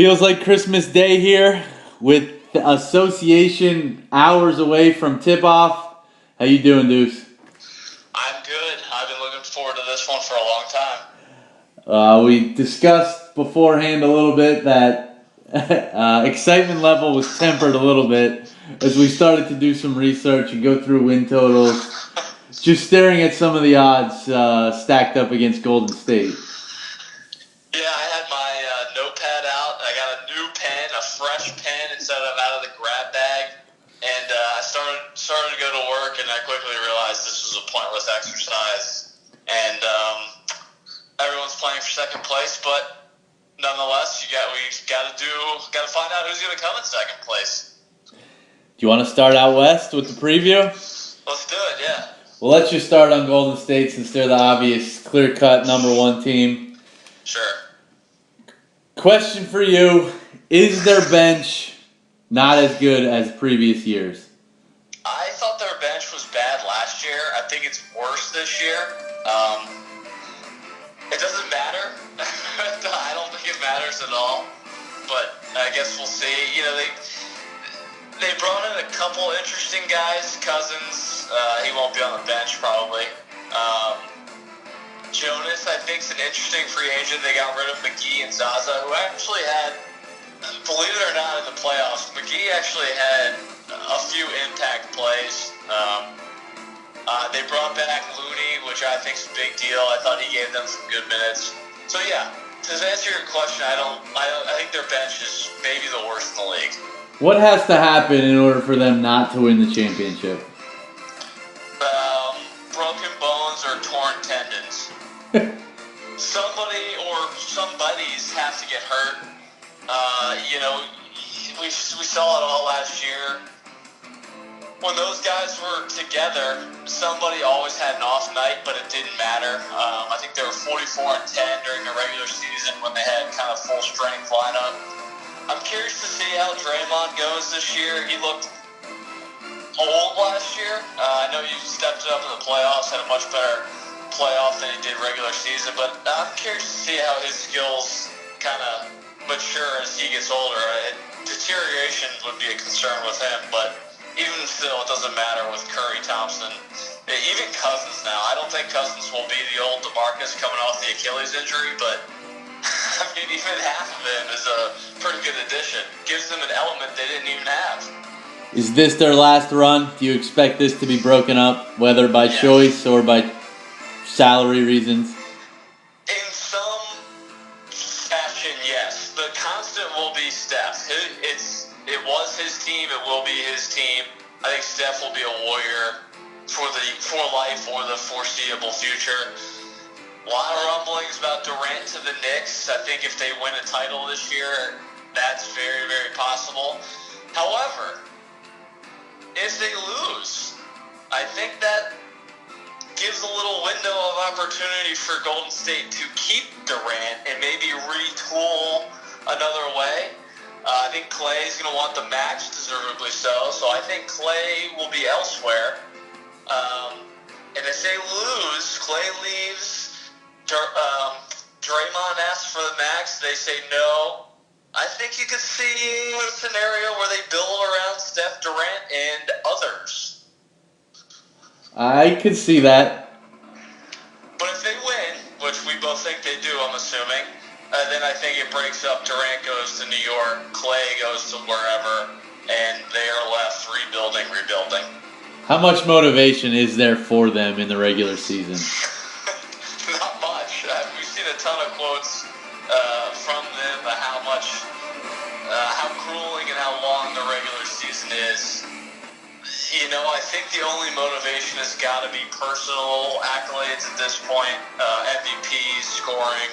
Feels like Christmas Day here with the association hours away from tip-off. How you doing, Deuce? I'm good. I've been looking forward to this one for a long time. We discussed beforehand a little bit that excitement level was tempered a little bit as we started to do some research and go through win totals, just staring at some of the odds stacked up against Golden State. Yeah, I had my notepad out. I got a new pen, a fresh pen instead of out of the grab bag. And I started to go to work, and I quickly realized this was a pointless exercise. And everyone's playing for second place, but nonetheless, we got to find out who's going to come in second place. Do you want to start out west with the preview? Let's do it. Yeah. Well, let's just start on Golden State since they're the obvious, clear-cut number one team. Sure. Question for you: is their bench not as good as previous years? I thought their bench was bad last year. I think it's worse this year. It doesn't matter. I don't think it matters at all. But I guess we'll see. You know, they brought in a couple interesting guys. Cousins, he won't be on the bench probably. Jonas, I think, is an interesting free agent. They got rid of McGee and Zaza, who actually had, believe it or not, in the playoffs, McGee actually had a few impact plays. They brought back Looney, which I think is a big deal. I thought he gave them some good minutes. So yeah, to answer your question, I think their bench is maybe the worst in the league. What has to happen in order for them not to win the championship? Broken bones or torn tendons. Somebody or somebody's have to get hurt. We saw it all last year. When those guys were together, somebody always had an off night, but it didn't matter. I think they were 44-10 during the regular season when they had kind of full strength lineup. I'm curious to see how Draymond goes this year. He looked old last year. I know he stepped it up in the playoffs, had a much better playoff than he did regular season, but I'm curious to see how his skills kind of mature as he gets older. Deterioration would be a concern with him, but even still, it doesn't matter with Curry, Thompson, even Cousins now. I don't think Cousins will be the old DeMarcus coming off the Achilles injury, but I mean, even half of him is a pretty good addition. Gives them an element they didn't even have. Is this their last run? Do you expect this to be broken up, whether by choice or by salary reasons? In some fashion, yes. The constant will be Steph. It was his team. It will be his team. I think Steph will be a Warrior for life or the foreseeable future. A lot of rumblings about Durant to the Knicks. I think if they win a title this year, that's very, very possible. However, if they lose, I think that gives a little window of opportunity for Golden State to keep Durant and maybe retool another way. I think Clay is going to want the max, deservedly so. So I think Clay will be elsewhere. And if they lose, Clay leaves. Draymond asks for the max. They say no. I think you could see a scenario where they build around Steph, Durant, and others. I could see that. But if they win, which we both think they do, I'm assuming, then I think it breaks up. Durant goes to New York, Clay goes to wherever, and they are left rebuilding. How much motivation is there for them in the regular season? Not much. We've seen a ton of quotes from them about how grueling and how long the regular season is. You know, I think the only motivation has got to be personal accolades at this point, MVPs, scoring,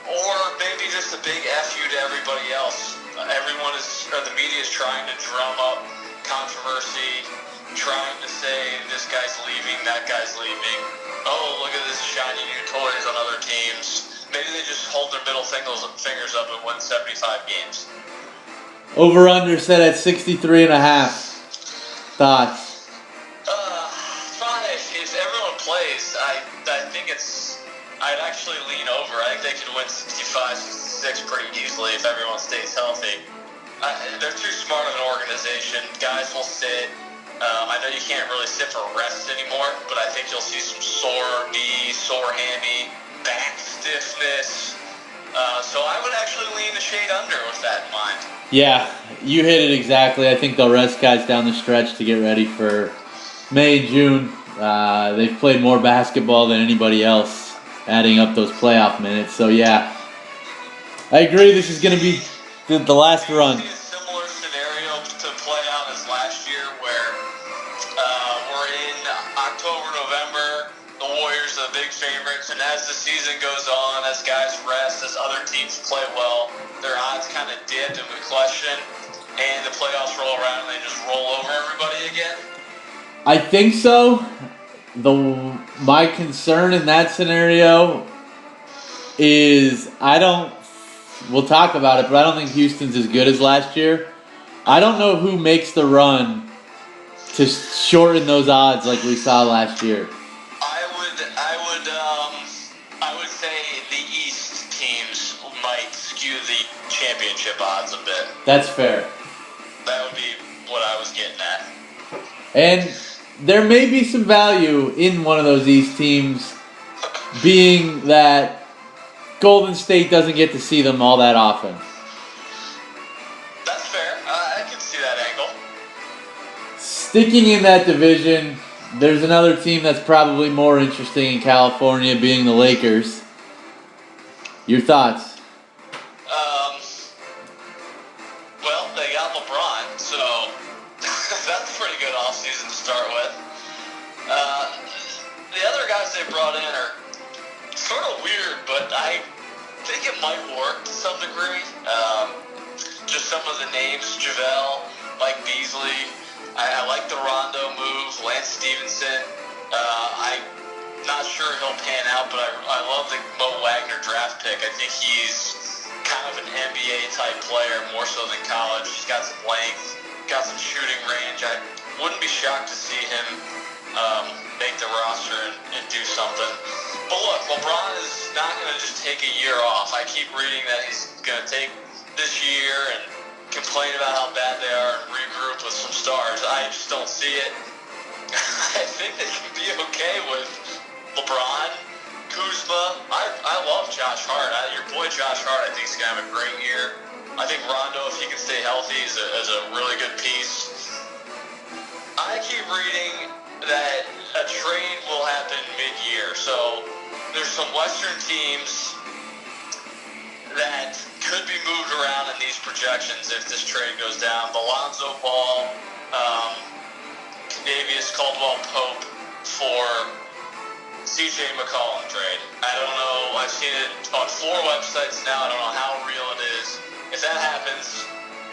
or maybe just a big F you to everybody else. The media is trying to drum up controversy, trying to say this guy's leaving, that guy's leaving. Oh, look at this shiny new toys on other teams. Maybe they just hold their middle fingers up and win 75 games. Over-under set at 63.5. Thoughts? Fine. If everyone plays, I think I'd actually lean over. I think they could win 65, 6 pretty easily if everyone stays healthy. They're too smart of an organization. Guys will sit. I know you can't really sit for rest anymore, but I think you'll see some sore knee, sore hammy, back stiffness. So I would actually lean the shade under with that in mind. Yeah, you hit it exactly. I think they'll rest guys down the stretch to get ready for May and June. They've played more basketball than anybody else, adding up those playoff minutes. So yeah, I agree. This is going to be the last run. See a similar scenario to play out as last year, where we're in October, November. The Warriors are the big favorites, and as the season goes on, as guys rest, as other teams play well, their odds kind of dip and we question, and the playoffs roll around and they just roll over everybody again. I think so. My concern in that scenario is we'll talk about it, but I don't think Houston's as good as last year. I don't know who makes the run to shorten those odds like we saw last year. I would say the East teams might skew the championship odds a bit. That's fair. That would be what I was getting at. And there may be some value in one of those East teams, being that Golden State doesn't get to see them all that often. That's fair. I can see that angle. Sticking in that division, there's another team that's probably more interesting in California, being the Lakers. Your thoughts? Well, they got LeBron, so that's a pretty good offseason to start with. The other guys they brought in are sort of weird, but I think it might work to some degree. Just some of the names: JaVale, Mike Beasley. I like the Rondo move. Lance Stevenson. I'm not sure he'll pan out, but I love the Mo Wagner draft pick. I think he's kind of an NBA type player, more so than college. He's got some length, got some shooting range. I wouldn't be shocked to see him make the roster and do something. But look, LeBron is not going to just take a year off. I keep reading that he's going to take this year and complain about how bad they are and regroup with some stars. I just don't see it. I think they can be okay with LeBron, Kuzma. I love Josh Hart. Your boy Josh Hart, I think, is going to have a great year. I think Rondo, if he can stay healthy, is a really good piece. I keep reading that a trade will happen mid-year. So there's some Western teams that could be moved around in these projections if this trade goes down. The Lonzo Ball, Davius Caldwell-Pope for CJ McCollum trade. I don't know. I've seen it on 4 websites now. I don't know how real it is. If that happens,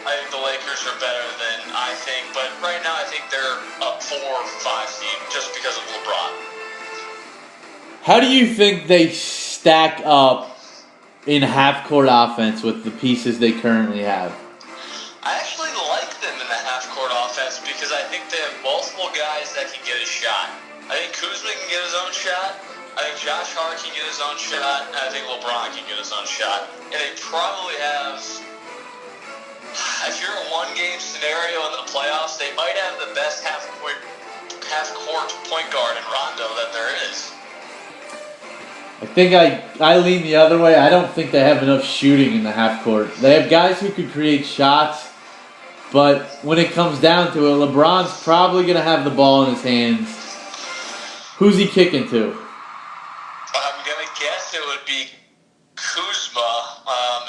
I think the Lakers are better than I think. But right now, I think they're up 4 or 5 seed just because of LeBron. How do you think they stack up in half-court offense with the pieces they currently have? I actually like them in the half-court offense because I think they have multiple guys that can get a shot. I think Kuzma can get his own shot. I think Josh Hart can get his own shot. And I think LeBron can get his own shot. And they probably have, if you're a one-game scenario in the playoffs, they might have the best half-court point guard in Rondo that there is. I think I lean the other way. I don't think they have enough shooting in the half court. They have guys who could create shots, but when it comes down to it, LeBron's probably going to have the ball in his hands. Who's he kicking to? I'm going to guess it would be Kuzma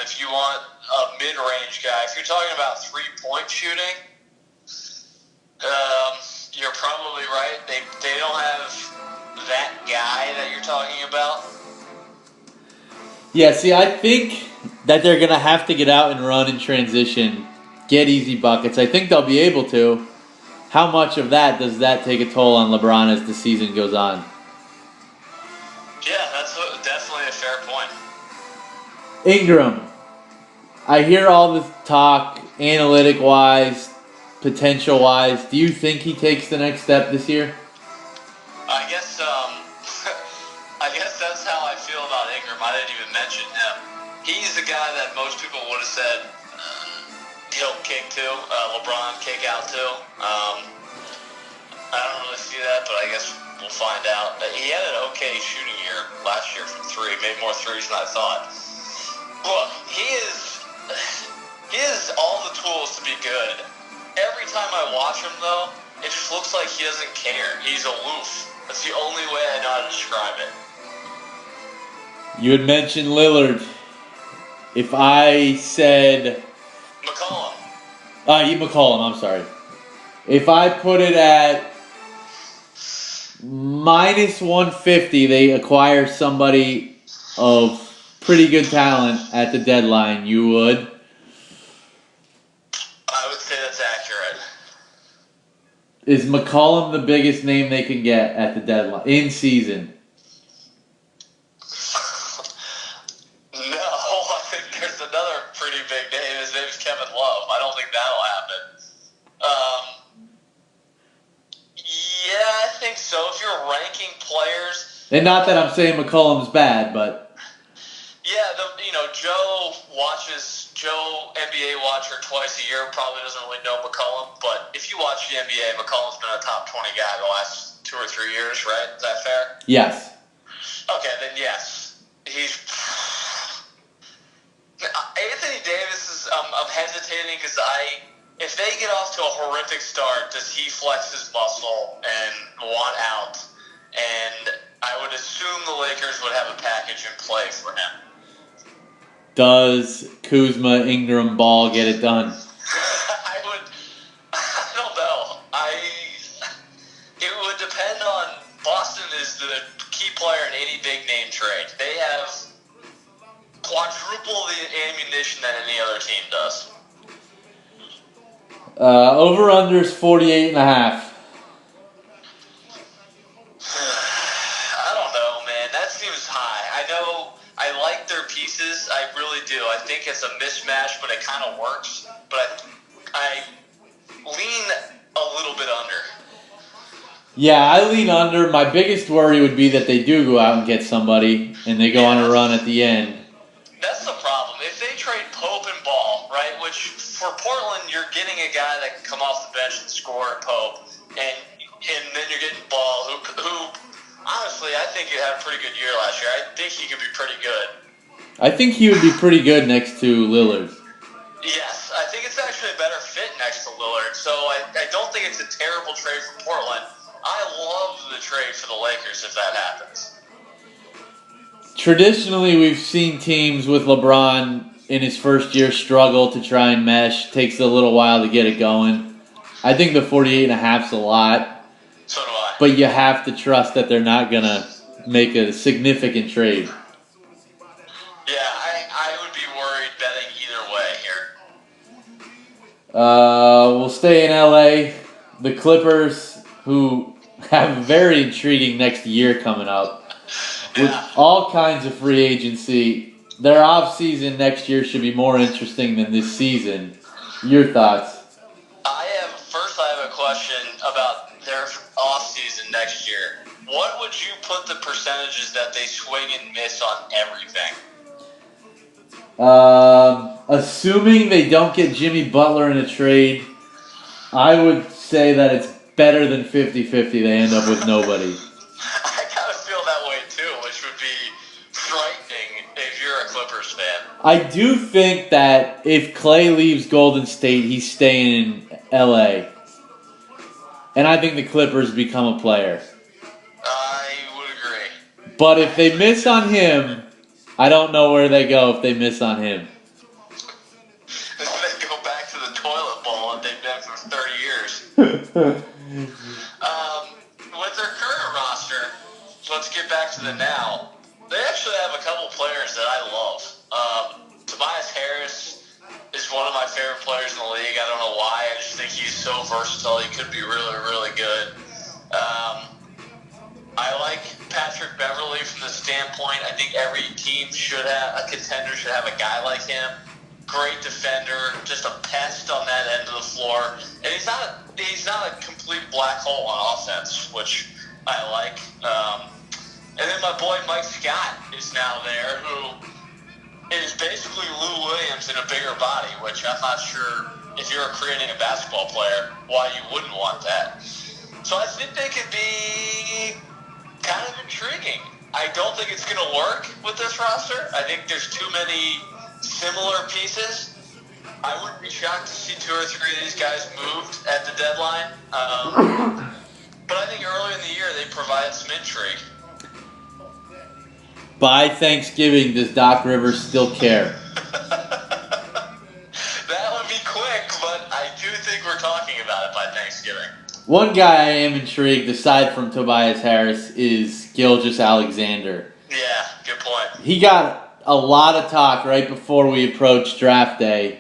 if you want a mid-range guy. If you're talking about three-point shooting, you're probably right. They don't have that guy that you're talking about. Yeah, see, I think that they're going to have to get out and run in transition, get easy buckets. I think they'll be able to. How much of that does that take a toll on LeBron as the season goes on? Yeah, that's definitely a fair point. Ingram, I hear all this talk, analytic-wise, potential-wise. Do you think he takes the next step this year? I guess that's how I feel about Ingram. I didn't even mention him. he's the guy that most people would have said he'll kick to, LeBron kick out to. I don't really see that, but I guess we'll find out. He had an okay shooting year last year from three, made more threes than I thought. Look, he has all the tools to be good. Every time I watch him, though, it just looks like he doesn't care. He's aloof. That's the only way I know how to describe it. You had mentioned Lillard. If I said... McCollum. McCollum, I'm sorry. If I put it at minus 150, they acquire somebody of pretty good talent at the deadline, you would? I would say that's accurate. Is McCollum the biggest name they can get at the deadline, in season? No, I think there's another pretty big name. His name's Kevin Love. I don't think that'll happen. Yeah, I think so. If you're ranking players... And not that I'm saying McCollum's bad, but... Yeah, Joe, NBA watcher twice a year, probably doesn't really know McCollum. But if you watch the NBA, McCollum's been a top 20 guy the last 2 or 3 years, right? Is that fair? Yes. Okay, then yes. Anthony Davis is... I'm hesitating because if they get off to a horrific start, does he flex his muscle and want out? And I would assume the Lakers would have a package in play for him. Does Kuzma, Ingram, Ball get it done? I don't know. It would depend on... Boston is the key player in any big name trade. They have quadruple the ammunition that any other team does. Over-under is 48.5. I don't know, man. That seems high. I know I like their pieces. I really do. I think it's a mismatch, but it kind of works. But I lean a little bit under. Yeah, I lean under. My biggest worry would be that they do go out and get somebody, and they go on a run at the end. That's the problem. If they trade Pope and Ball, right, which for Portland, you're getting a guy that can come off the bench and score at Pope, and then you're getting Ball, who honestly, I think he had a pretty good year last year. I think he could be pretty good. I think he would be pretty good next to Lillard. Yes, I think it's actually a better fit next to Lillard, so I don't think it's a terrible trade for Portland. I love the trade for the Lakers if that happens. Traditionally, we've seen teams with LeBron in his first year struggle to try and mesh. Takes a little while to get it going. I think the 48.5's a lot. So do I. But you have to trust that they're not going to make a significant trade. Yeah, I would be worried betting either way here. We'll stay in LA. The Clippers, who have a very intriguing next year coming up. With all kinds of free agency. Their off-season next year should be more interesting than this season. Your thoughts? I have a question about their off-season next year. What would you put the percentages that they swing and miss on everything? Assuming they don't get Jimmy Butler in a trade, I would say that it's better than 50-50. They end up with nobody. I kind of feel that way too, which would be frightening if you're a Clippers fan. I do think that if Clay leaves Golden State, he's staying in LA. And I think the Clippers become a player. I would agree. But if they miss on him, I don't know where they go if they miss on him. They go back to the toilet bowl that they've been for 30 years. With their current roster, let's get back to the now. They actually have a couple players that I love. Tobias Harris is one of my favorite players in the league. I don't know why. I just think he's so versatile. He could be really, really good. I like Patrick Beverley from the standpoint. I think every team a contender should have a guy like him. Great defender, just a pest on that end of the floor. And he's not a complete black hole on offense, which I like. And then my boy Mike Scott is now there, who It is basically Lou Williams in a bigger body, which I'm not sure if you're creating a basketball player why you wouldn't want that. So I think they could be kind of intriguing. I don't think it's going to work with this roster. I think there's too many similar pieces. I wouldn't be shocked to see 2 or 3 of these guys moved at the deadline. But I think earlier in the year they provided some intrigue. By Thanksgiving, does Doc Rivers still care? That would be quick, but I do think we're talking about it by Thanksgiving. One guy I am intrigued, aside from Tobias Harris, is Gilgeous-Alexander. Yeah, good point. He got a lot of talk right before we approached draft day.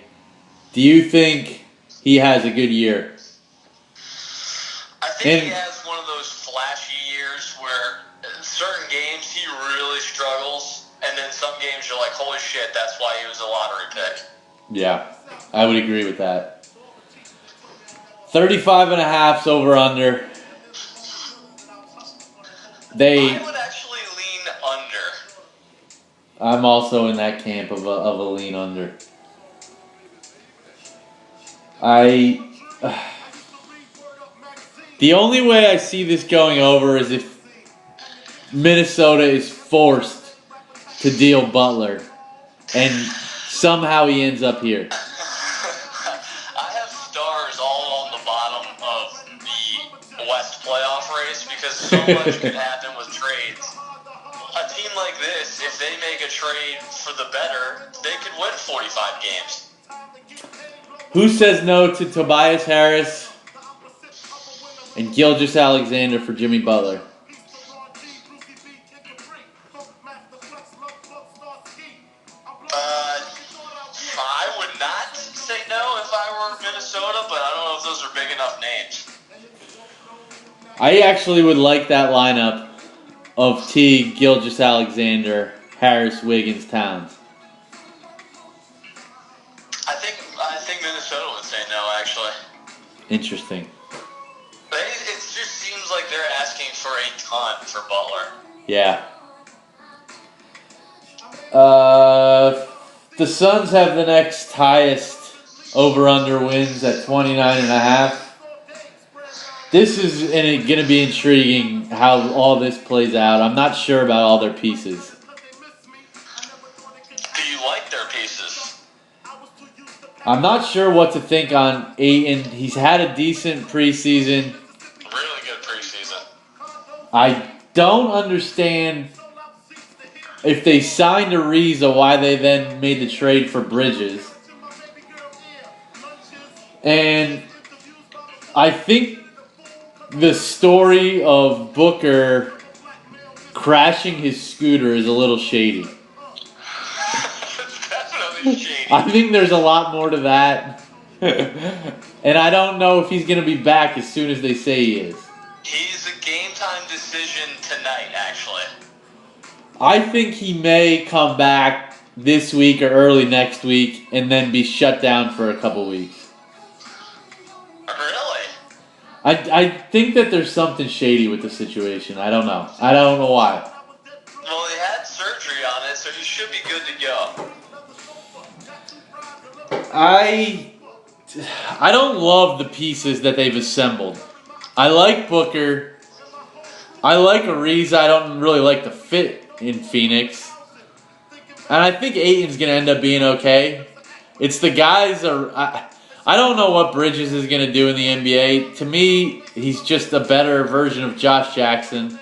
Do you think he has a good year? I think he has one of those flashy years where in certain games he really struggles, and then some games you're like, holy shit, that's why he was a lottery pick. Yeah, I would agree with that. 35.5's over under. I would actually lean under. I'm also in that camp of a lean under. The only way I see this going over is if Minnesota is forced to deal Butler, and somehow he ends up here. I have stars all on the bottom of the West playoff race because so much could happen with trades. A team like this, if they make a trade for the better, they could win 45 games. Who says no to Tobias Harris and Gilgeous-Alexander for Jimmy Butler? I would not say no if I were Minnesota, but I don't know if those are big enough names. I actually would like that lineup of Teague, Gilgeous-Alexander, Harris, Wiggins, Towns. I think Minnesota would say no, actually. Interesting. It just seems like they're asking for a ton for Butler. Yeah. The Suns have the next highest over-under wins at 29.5. This is going to be intriguing how all this plays out. I'm not sure about all their pieces. Do you like their pieces? I'm not sure what to think on Ayton. He's had a decent preseason. Really good preseason. I don't understand if they signed Ariza, why they then made the trade for Bridges. And I think the story of Booker crashing his scooter is a little shady. Definitely shady. I think there's a lot more to that. And I don't know if he's going to be back as soon as they say he is. He's a game-time decision tonight, actually. I think he may come back this week or early next week and then be shut down for a couple weeks. Really? I think that there's something shady with the situation. I don't know. I don't know why. Well, he had surgery on it, so he should be good to go. I don't love the pieces that they've assembled. I like Booker. I like Ariza. I don't really like the fit in Phoenix. And I think Ayton's going to end up being okay. It's the guys I don't know what Bridges is going to do in the NBA. To me, he's just a better version of Josh Jackson,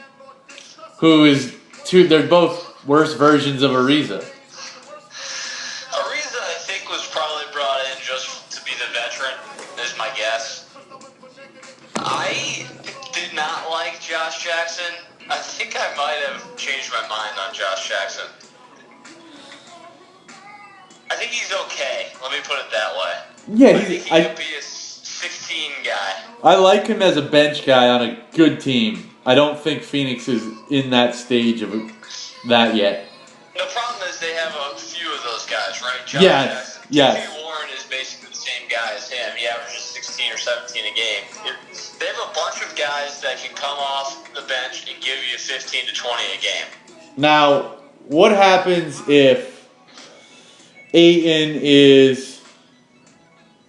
who is they're both worse versions of Ariza. Ariza, I think, was probably brought in just to be the veteran, is my guess. I did not like Josh Jackson. I think I might have changed my mind on Josh Jackson. I think he's okay. Let me put it that way. Yeah, I think he could be a 16 guy. I like him as a bench guy on a good team. I don't think Phoenix is in that stage of that yet. The problem is they have a few of those guys, right? Josh Yes, Jackson. yes. T.J. Warren is basically the same guy as him. He averages 16 or 17 a game. They have a bunch of guys that can come off the bench and give you 15 to 20 a game. Now, what happens if Ayton is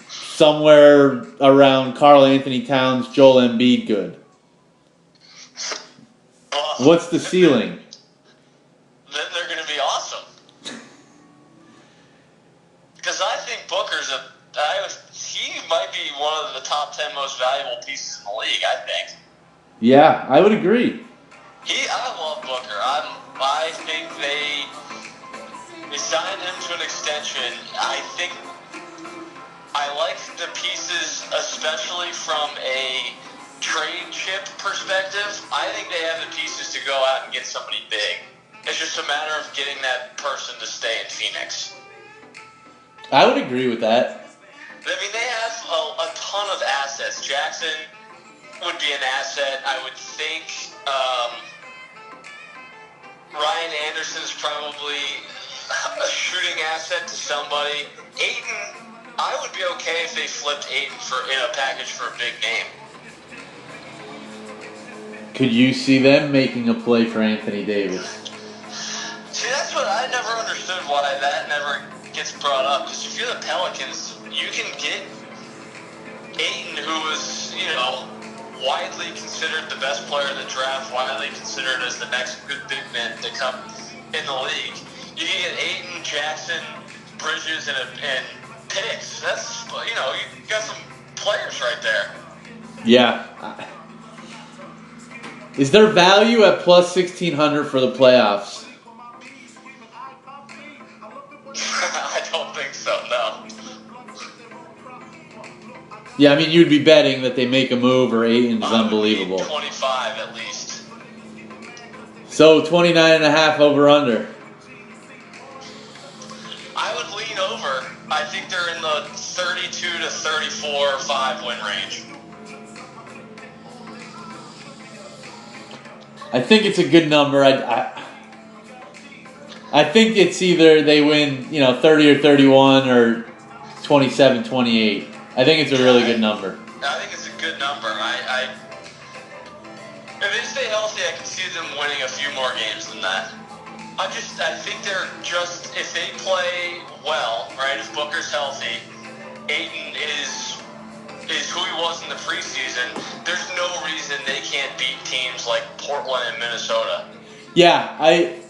somewhere around Karl Anthony Towns, Joel Embiid good. What's the ceiling? They're going to be awesome. Because I think he might be one of the top 10 most valuable pieces in the league, I think. Yeah, I would agree. I love Booker. I think they signed him to an extension. I like the pieces, especially from a trade chip perspective. I think they have the pieces to go out and get somebody big. It's just a matter of getting that person to stay in Phoenix. I would agree with that. I mean, they have a ton of assets. Jackson would be an asset. I would think Ryan Anderson's probably a shooting asset to somebody. Ayton, I would be okay if they flipped Ayton in a package for a big name. Could you see them making a play for Anthony Davis? See, that's what I never understood, why that never gets brought up. Because if you're the Pelicans, you can get Ayton, who was, widely considered the best player in the draft, widely considered as the next good big man to come in the league. You can get Ayton, Jackson, Bridges, and Pitts. That's, you got some players right there. Yeah. Is there value at plus 1,600 for the playoffs? I don't think so, no. Yeah, I mean, you'd be betting that they make a move or Ayton's unbelievable. 25 at least. So 29.5 over under. I would lean over. I think they're in the 32 to 34 5 win range. I think it's a good number. I think it's either they win, 30 or 31 or 27-28. I think it's a really good number. I think it's a good number. If they stay healthy, I can see them winning a few more games than that. I think they're just, if they play well, right, if Booker's healthy, Ayton is who he was in the preseason, there's no reason they can't beat teams like Portland and Minnesota. Yeah, I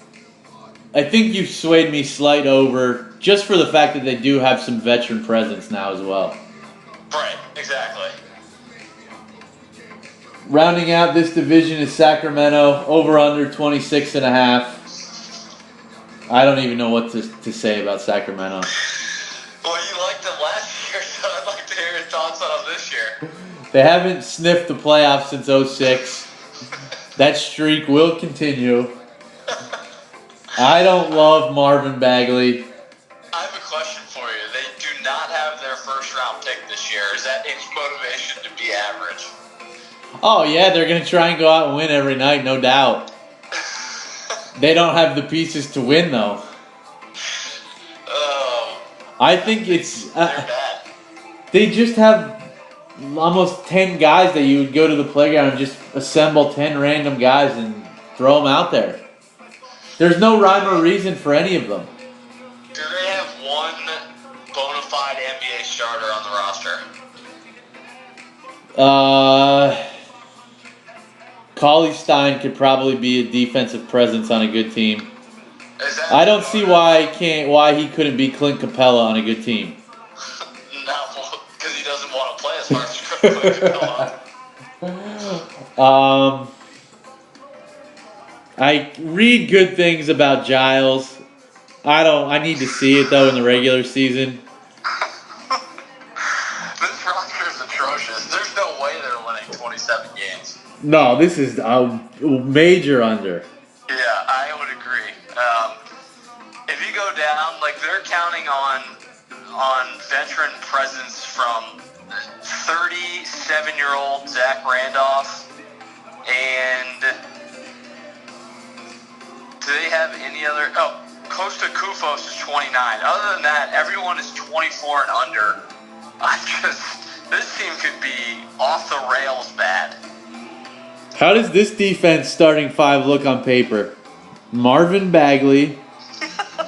think you swayed me slight over just for the fact that they do have some veteran presence now as well. Right, exactly. Rounding out this division is Sacramento, over under 26.5. I don't even know what to say about Sacramento. Well, you liked them last year, so I'd like to hear your thoughts on them this year. They haven't sniffed the playoffs since 2006. That streak will continue. I don't love Marvin Bagley. I have a question for you. They do not have their first round pick this year. Is that any motivation to be average? Oh, yeah, they're going to try and go out and win every night, no doubt. They don't have the pieces to win, though. I think it's... they're bad. They just have almost 10 guys that you would go to the playground and just assemble 10 random guys and throw them out there. There's no rhyme or reason for any of them. Do they have one bona fide NBA starter on the roster? Cauley Stein could probably be a defensive presence on a good team. I don't see why he couldn't be Clint Capella on a good team. No, because he doesn't want to play as hard as Clint Capella. I read good things about Giles. I need to see it though in the regular season. This roster is atrocious. There's no way they're winning 27 games. No, this is a major under. Yeah, I would agree. If you go down, they're counting on veteran presence from 37-year-old Zach Randolph, and do they have any other? Oh, Costa Kufos is 29. Other than that, everyone is 24 and under. This team could be off the rails bad. How does this defense starting five look on paper? Marvin Bagley,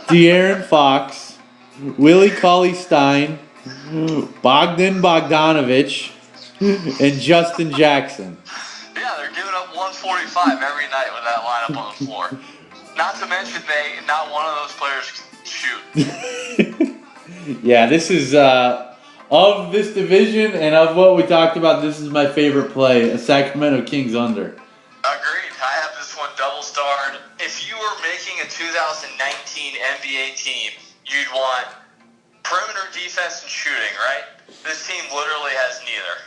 De'Aaron Fox, Willie Cauley-Stein, Bogdan Bogdanovich, and Justin Jackson. Yeah, they're giving up 145 every night with that lineup on the floor. Not to mention not one of those players can shoot. Yeah, this is of this division and of what we talked about. This is my favorite play: a Sacramento Kings under. Agreed. I have this one double starred. If you were making a 2019 NBA team, you'd want perimeter defense and shooting, right? This team literally has neither.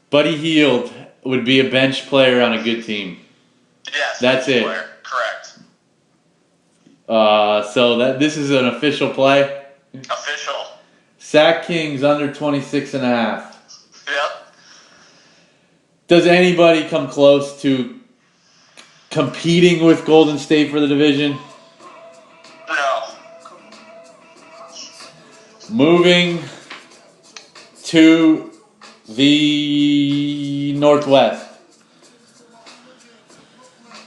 Buddy Hield would be a bench player on a good team. Yes, that's it. Player. Correct. So this is an official play. Official. Sac Kings under 26.5. Yep. Does anybody come close to competing with Golden State for the division? No. Moving to the Northwest.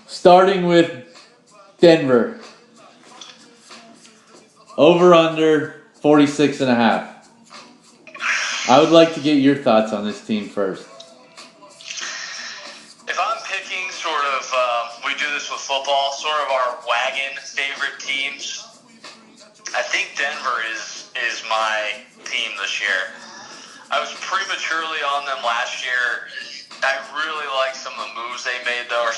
Starting with Denver. Over under 46.5. I would like to get your thoughts on this team first. If I'm picking sort of, we do this with football, sort of our wagon favorite teams, I think Denver is my team this year. I was prematurely on them last year. I really like some of the moves they made, though, or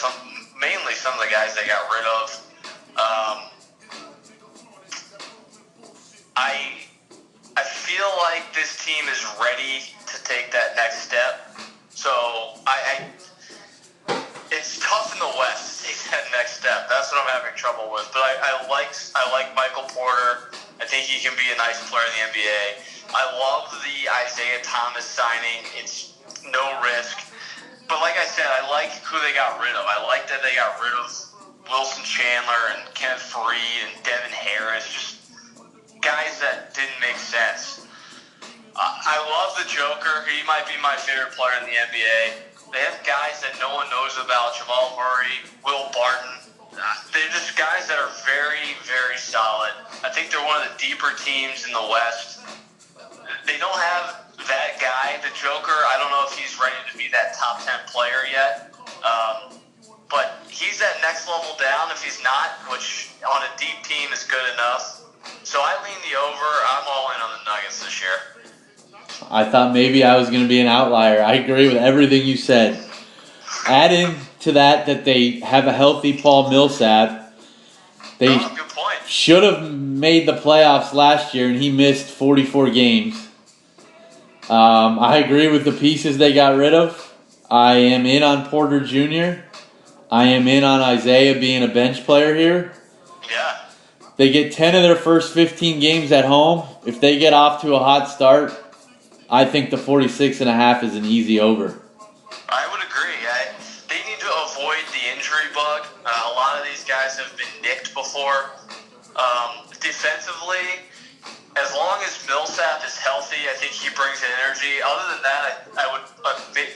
mainly some of the guys they got rid of. I feel like this team is ready to take that next step. So it's tough in the West to take that next step. That's what I'm having trouble with. But I like Michael Porter. I think he can be a nice player in the NBA. I love the Isaiah Thomas signing. It's no risk. But like I said, I like who they got rid of. I like that they got rid of Wilson Chandler and Kenneth Faried and Devin Harris. Just guys that didn't make sense. I love the Joker. He might be my favorite player in the NBA. They have guys that no one knows about: Jamal Murray, Will Barton. They're just guys that are very, very solid. I think they're one of the deeper teams in the West. They don't have that guy, the Joker. I don't know if he's ready to be that top 10 player yet. But he's that next level down if he's not, which on a deep team is good enough. So I lean the over. I'm all in on the Nuggets this year. I thought maybe I was going to be an outlier. I agree with everything you said. Add in to that they have a healthy Paul Millsap. They good point. should have made the playoffs last year, and he missed 44 games. I agree with the pieces they got rid of. I am in on Porter Jr. I am in on Isaiah being a bench player here. Yeah. They get 10 of their first 15 games at home. If they get off to a hot start, I think the 46.5 is an easy over. I would agree. They need to avoid the injury bug. A lot of these guys have been nicked before. Defensively, as long as Millsap is healthy, I think he brings the energy. Other than that,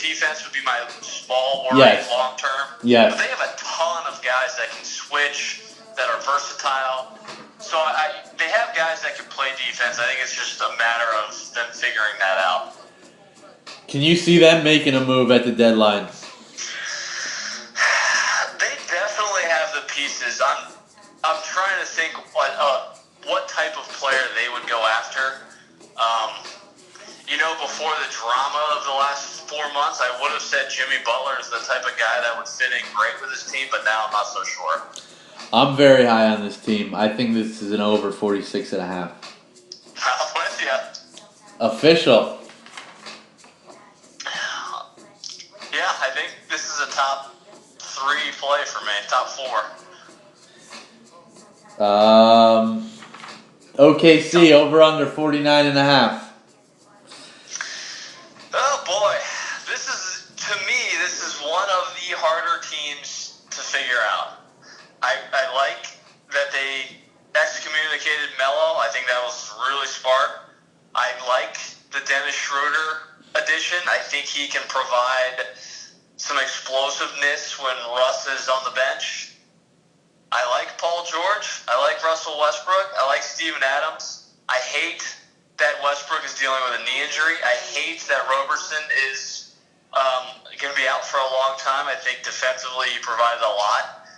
defense would be my small worry long term. Yes. But they have a ton of guys that can switch, that are versatile. So they have guys that can play defense. I think it's just a matter of them figuring that out. Can you see them making a move at the deadline? They definitely have the pieces. I'm trying to think what type of player they would go after. Before the drama of the last 4 months, I would have said Jimmy Butler is the type of guy that would fit in great with his team, but now I'm not so sure. I'm very high on this team. I think this is an over 46.5. I'm with you. Official. Yeah, I think this is a top 3 play for me, top 4. OKC over under 49.5. Oh boy, this is one of the harder teams to figure out. I like that they excommunicated Melo. I think that was really smart. I like the Dennis Schroeder addition. I think he can provide some explosiveness when Russ is on the bench. I like Paul George. I like Russell Westbrook. I like Steven Adams. I hate that Westbrook is dealing with a knee injury. I hate that Roberson is going to be out for a long time. I think defensively he provided a lot.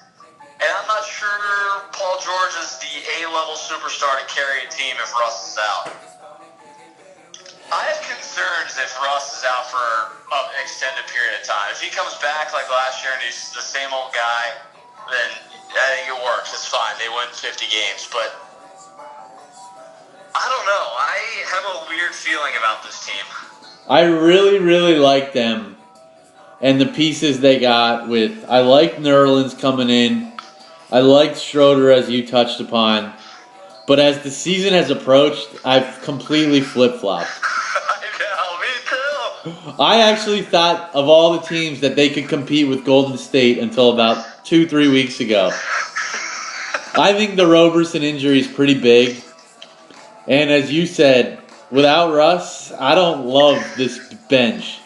And I'm not sure Paul George is the A-level superstar to carry a team if Russ is out. I have concerns if Russ is out for an extended period of time. If he comes back like last year and he's the same old guy, then I think it works. It's fine. They win 50 games. But I don't know. I have a weird feeling about this team. I really, really like them and the pieces they got with. I like Nerlens coming in. I liked Schroeder, as you touched upon. But as the season has approached, I've completely flip-flopped. I know, me too. I actually thought of all the teams that they could compete with Golden State until about 2-3 weeks ago. I think the Roberson injury is pretty big. And as you said, without Russ, I don't love this bench.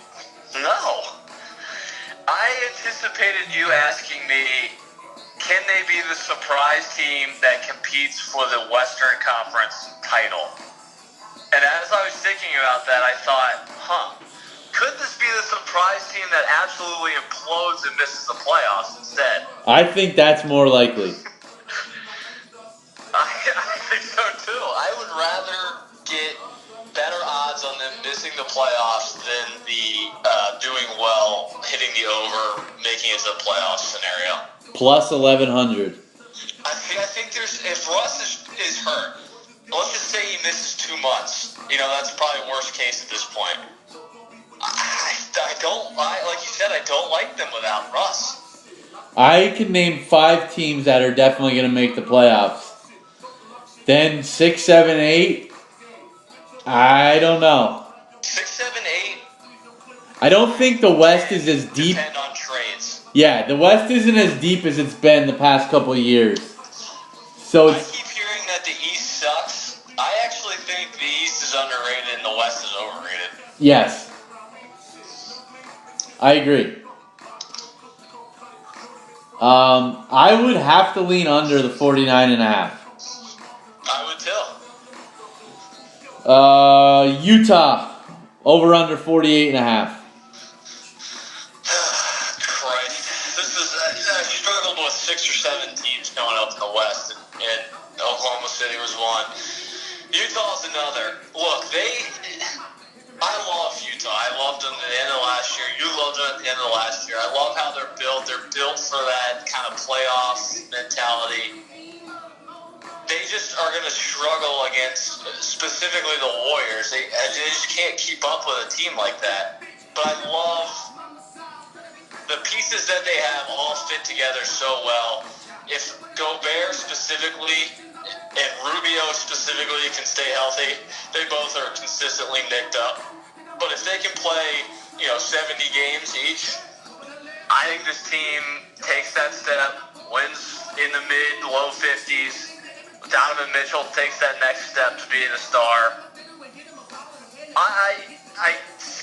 No. I anticipated you asking me, can they be the surprise team that competes for the Western Conference title? And as I was thinking about that, I thought, could this be the surprise team that absolutely implodes and misses the playoffs instead? I think that's more likely. I think so too. I would rather get better odds on them missing the playoffs than the doing well, hitting the over, making it to the playoffs scenario. Plus 1,100. I think there's, if Russ is hurt, let's just say he misses 2 months. That's probably worst case at this point. Like you said, I don't like them without Russ. I can name 5 teams that are definitely going to make the playoffs. Then 6, 7, 8. I don't know. 6, 7, 8. I don't think the West is as deep. Depend on trades. Yeah, the West isn't as deep as it's been the past couple of years. So I keep hearing that the East sucks. I actually think the East is underrated and the West is overrated. Yes. I agree. I would have to lean under the 49.5. I would too. Utah, over under 48.5. Christ. This is, I struggled with 6 or 7 teams coming up in the West, and Oklahoma City was one. Utah's another. Look, I love Utah. I loved them at the end of last year. You loved them at the end of last year. I love how they're built. They're built for that kind of playoff mentality. They just are going to struggle against specifically the Warriors. They just can't keep up with a team like that. But I love the pieces that they have all fit together so well. If Gobert specifically and Rubio specifically can stay healthy, they both are consistently nicked up. But if they can play, 70 games each, I think this team takes that step, wins in the mid-low 50s. Donovan Mitchell takes that next step to being a star. I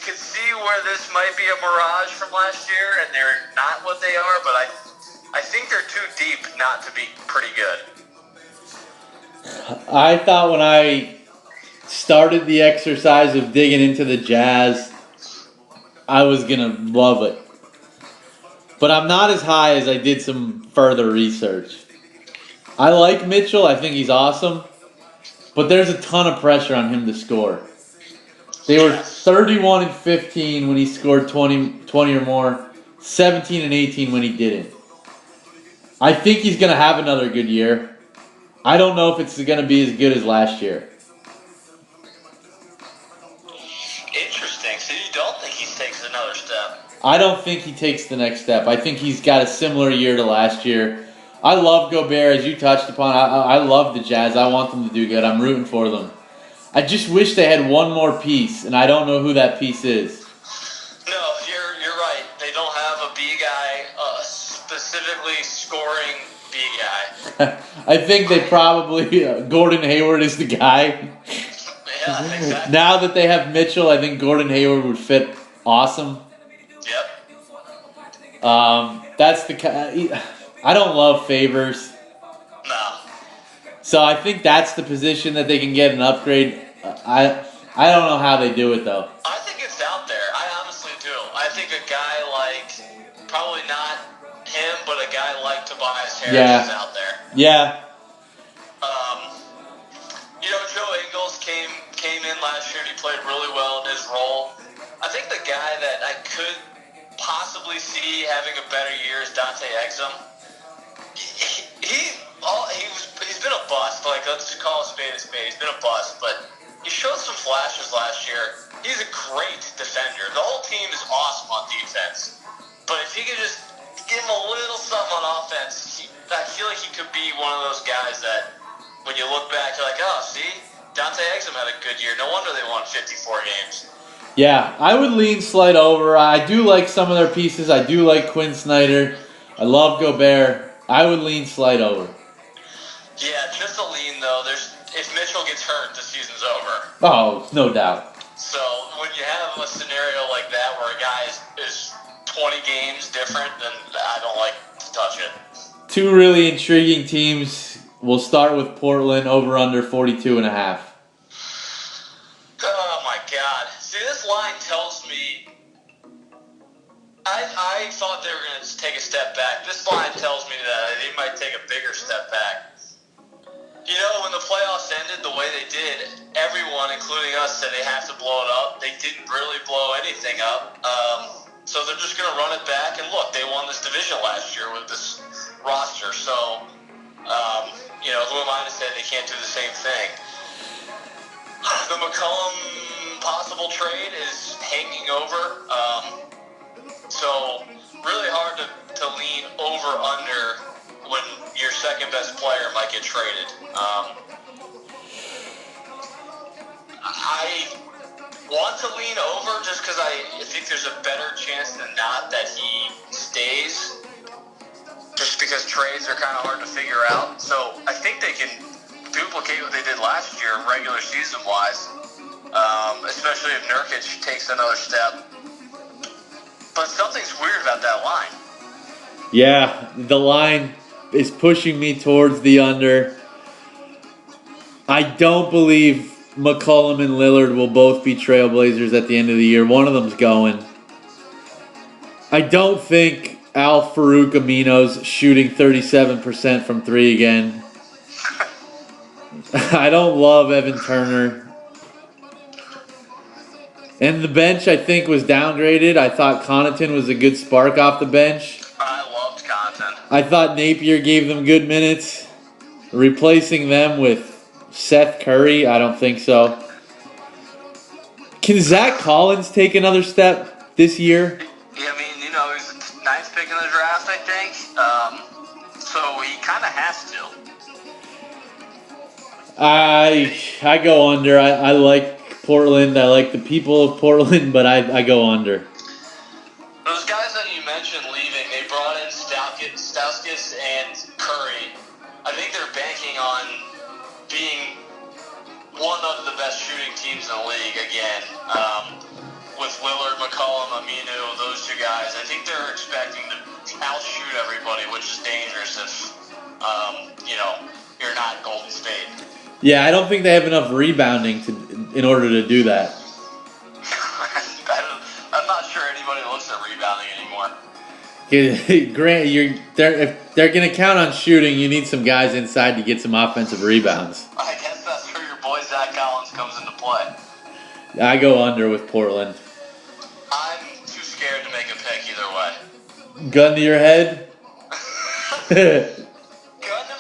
can see where this might be a mirage from last year, and they're not what they are, but I think they're too deep not to be pretty good. I thought when I started the exercise of digging into the Jazz, I was going to love it. But I'm not as high as I did some further research. I like Mitchell. I think he's awesome. But there's a ton of pressure on him to score. They were 31 and 15 when he scored 20 or more. 17 and 18 when he didn't. I think he's going to have another good year. I don't know if it's going to be as good as last year. Interesting. So you don't think he takes another step? I don't think he takes the next step. I think he's got a similar year to last year. I love Gobert, as you touched upon. I love the Jazz. I want them to do good. I'm rooting for them. I just wish they had one more piece, and I don't know who that piece is. No, you're right. They don't have a B guy, specifically scoring B guy. I think they probably Gordon Hayward is the guy. Yeah, exactly. Now that they have Mitchell, I think Gordon Hayward would fit awesome. Yep. That's the. I don't love Favors. No. So I think that's the position that they can get an upgrade. I don't know how they do it though. I think it's out there. I honestly do. I think a guy like, probably not him, but a guy like Tobias Harris is out there. Yeah. Joe Ingles came in last year and he played really well in his role. I think the guy that I could possibly see having a better year is Dante Exum. He's been a bust. Like, let's call a spade a spade. He's been a bust, but he showed some flashes last year. He's a great defender. The whole team is awesome on defense, but if he could just give him a little something on offense, I feel like he could be one of those guys that, when you look back, you're like, oh, see, Dante Exum had a good year. No wonder they won 54 games. Yeah, I would lean slight over. I do like some of their pieces. I do like Quinn Snyder. I love Gobert. I would lean slight over. Yeah, just a lean, though. If Mitchell gets hurt, the season's over. Oh, no doubt. So when you have a scenario like that where a guy is 20 games different, then I don't like to touch it. Two really intriguing teams. We'll start with Portland, over under 42.5. Oh my God. See, this line tells me I thought they were going to take a step back. This line tells me that they might take a bigger step back. When the playoffs ended the way they did, everyone, including us, said they have to blow it up. They didn't really blow anything up. So they're just going to run it back. And look, they won this division last year with this roster. So, who am I to say they can't do the same thing? The McCollum possible trade is hanging over. So really hard to lean over under when your second best player might get traded. I want to lean over just because I think there's a better chance than not that he stays, just because trades are kind of hard to figure out. So I think they can duplicate what they did last year regular season wise, especially if Nurkic takes another step. But something's weird about that line. Yeah, the line is pushing me towards the under. I don't believe McCollum and Lillard will both be Trailblazers at the end of the year. One of them's going. I don't think Al Farouk Amino's shooting 37% from three again. I don't love Evan Turner. And the bench, I think, was downgraded. I thought Connaughton was a good spark off the bench. I loved Connaughton. I thought Napier gave them good minutes. Replacing them with Seth Curry, I don't think so. Can Zach Collins take another step this year? Yeah, he was the ninth pick in the draft, I think. So he kind of has to. I go under. I like Portland. I like the people of Portland, but I go under. Those guys that you mentioned leaving, they brought in Stauskas and Curry. I think they're banking on being one of the best shooting teams in the league again. With Lillard, McCollum, Aminu, those two guys, I think they're expecting to outshoot everybody, which is dangerous if you're not Golden State. Yeah, I don't think they have enough rebounding in order to do that. I'm not sure anybody looks at rebounding anymore. Grant, if they're going to count on shooting, you need some guys inside to get some offensive rebounds. I guess that's where your boy Zach Collins comes into play. I go under with Portland. I'm too scared to make a pick either way. Gun to your head? Gun to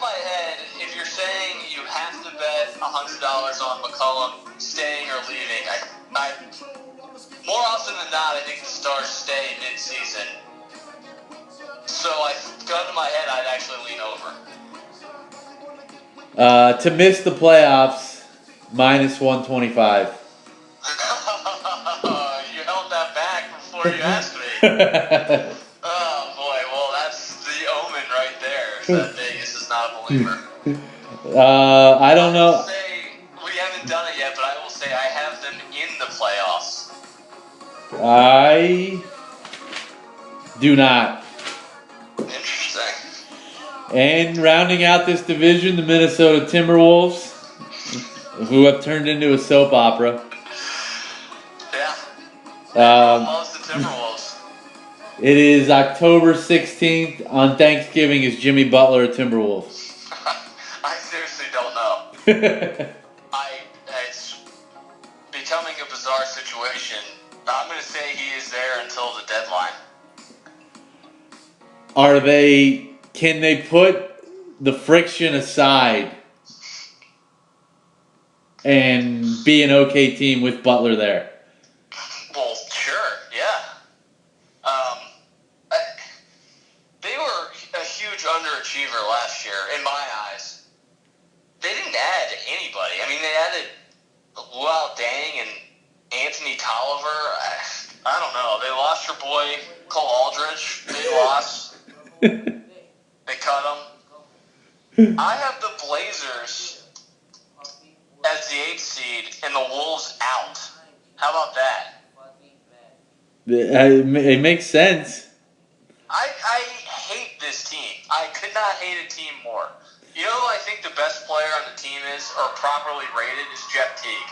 my head, if you're saying you have to bet $100 on McCollum staying or leaving, I more often than not, I think the Stars stay mid-season. So, gun to my head, I'd actually lean over. To miss the playoffs, minus 125. You held that back before you asked me. Oh, boy. Well, that's the omen right there. That Vegas is not a believer. I don't know. We haven't done it yet, but I will say I have them in the playoffs. I do not. Interesting. And rounding out this division, the Minnesota Timberwolves, who have turned into a soap opera. Yeah. Everyone loves the Timberwolves. It is October 16th. On Thanksgiving, is Jimmy Butler a Timberwolf? I seriously don't know. It's becoming a bizarre situation. I'm going to say he is there until the deadline. Can they put the friction aside and be an okay team with Butler there? Well, sure, yeah. They were a huge underachiever last year, in my eyes. They didn't add anybody. I mean, they added Luau Dang and Anthony Tolliver. I don't know. They lost your boy Cole Aldridge. Big loss. They cut him. I have the Blazers as the 8th seed and the Wolves out. How about that? It makes sense. I hate this team. I could not hate a team more. You know who I think the best player on the team is, or properly rated, is Jeff Teague.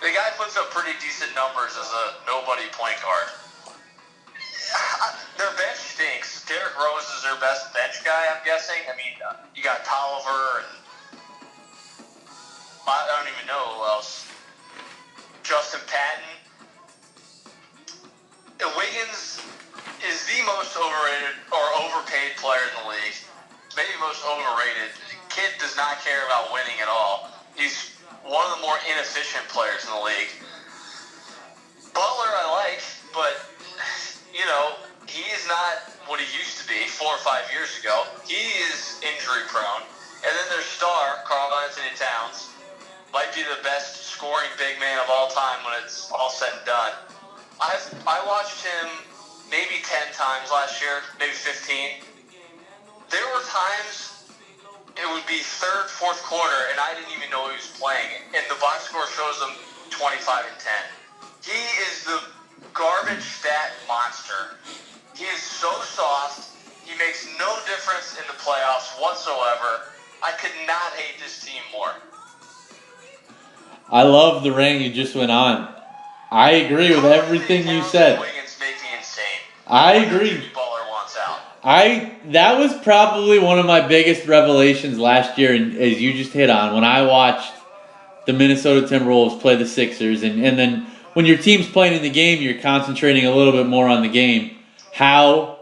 The guy puts up pretty decent numbers as a nobody point guard. Their bench stinks. Derrick Rose is their best bench guy, I'm guessing. I mean, you got Tolliver and I don't even know who else. Justin Patton. Wiggins is the most overrated or overpaid player in the league. Maybe most overrated. The kid does not care about winning at all. He's one of the more inefficient players in the league. Butler I like, but, you know, he is not what he used to be 4 or 5 years ago. He is injury prone. And then their star, Karl Anthony Towns, might be the best scoring big man of all time when it's all said and done. I watched him maybe 10 times last year, maybe 15. There were times it would be third, fourth quarter, and I didn't even know he was playing. And the box score shows him 25 and 10. He is the garbage stat monster. He is so soft. He makes no difference in the playoffs whatsoever. I could not hate this team more. I love the rant you just went on. I agree with everything you said. Wiggins make me insane. I agree. Jimmy Butler wants out. That was probably one of my biggest revelations last year, and as you just hit on, when I watched the Minnesota Timberwolves play the Sixers, and then when your team's playing in the game, you're concentrating a little bit more on the game. How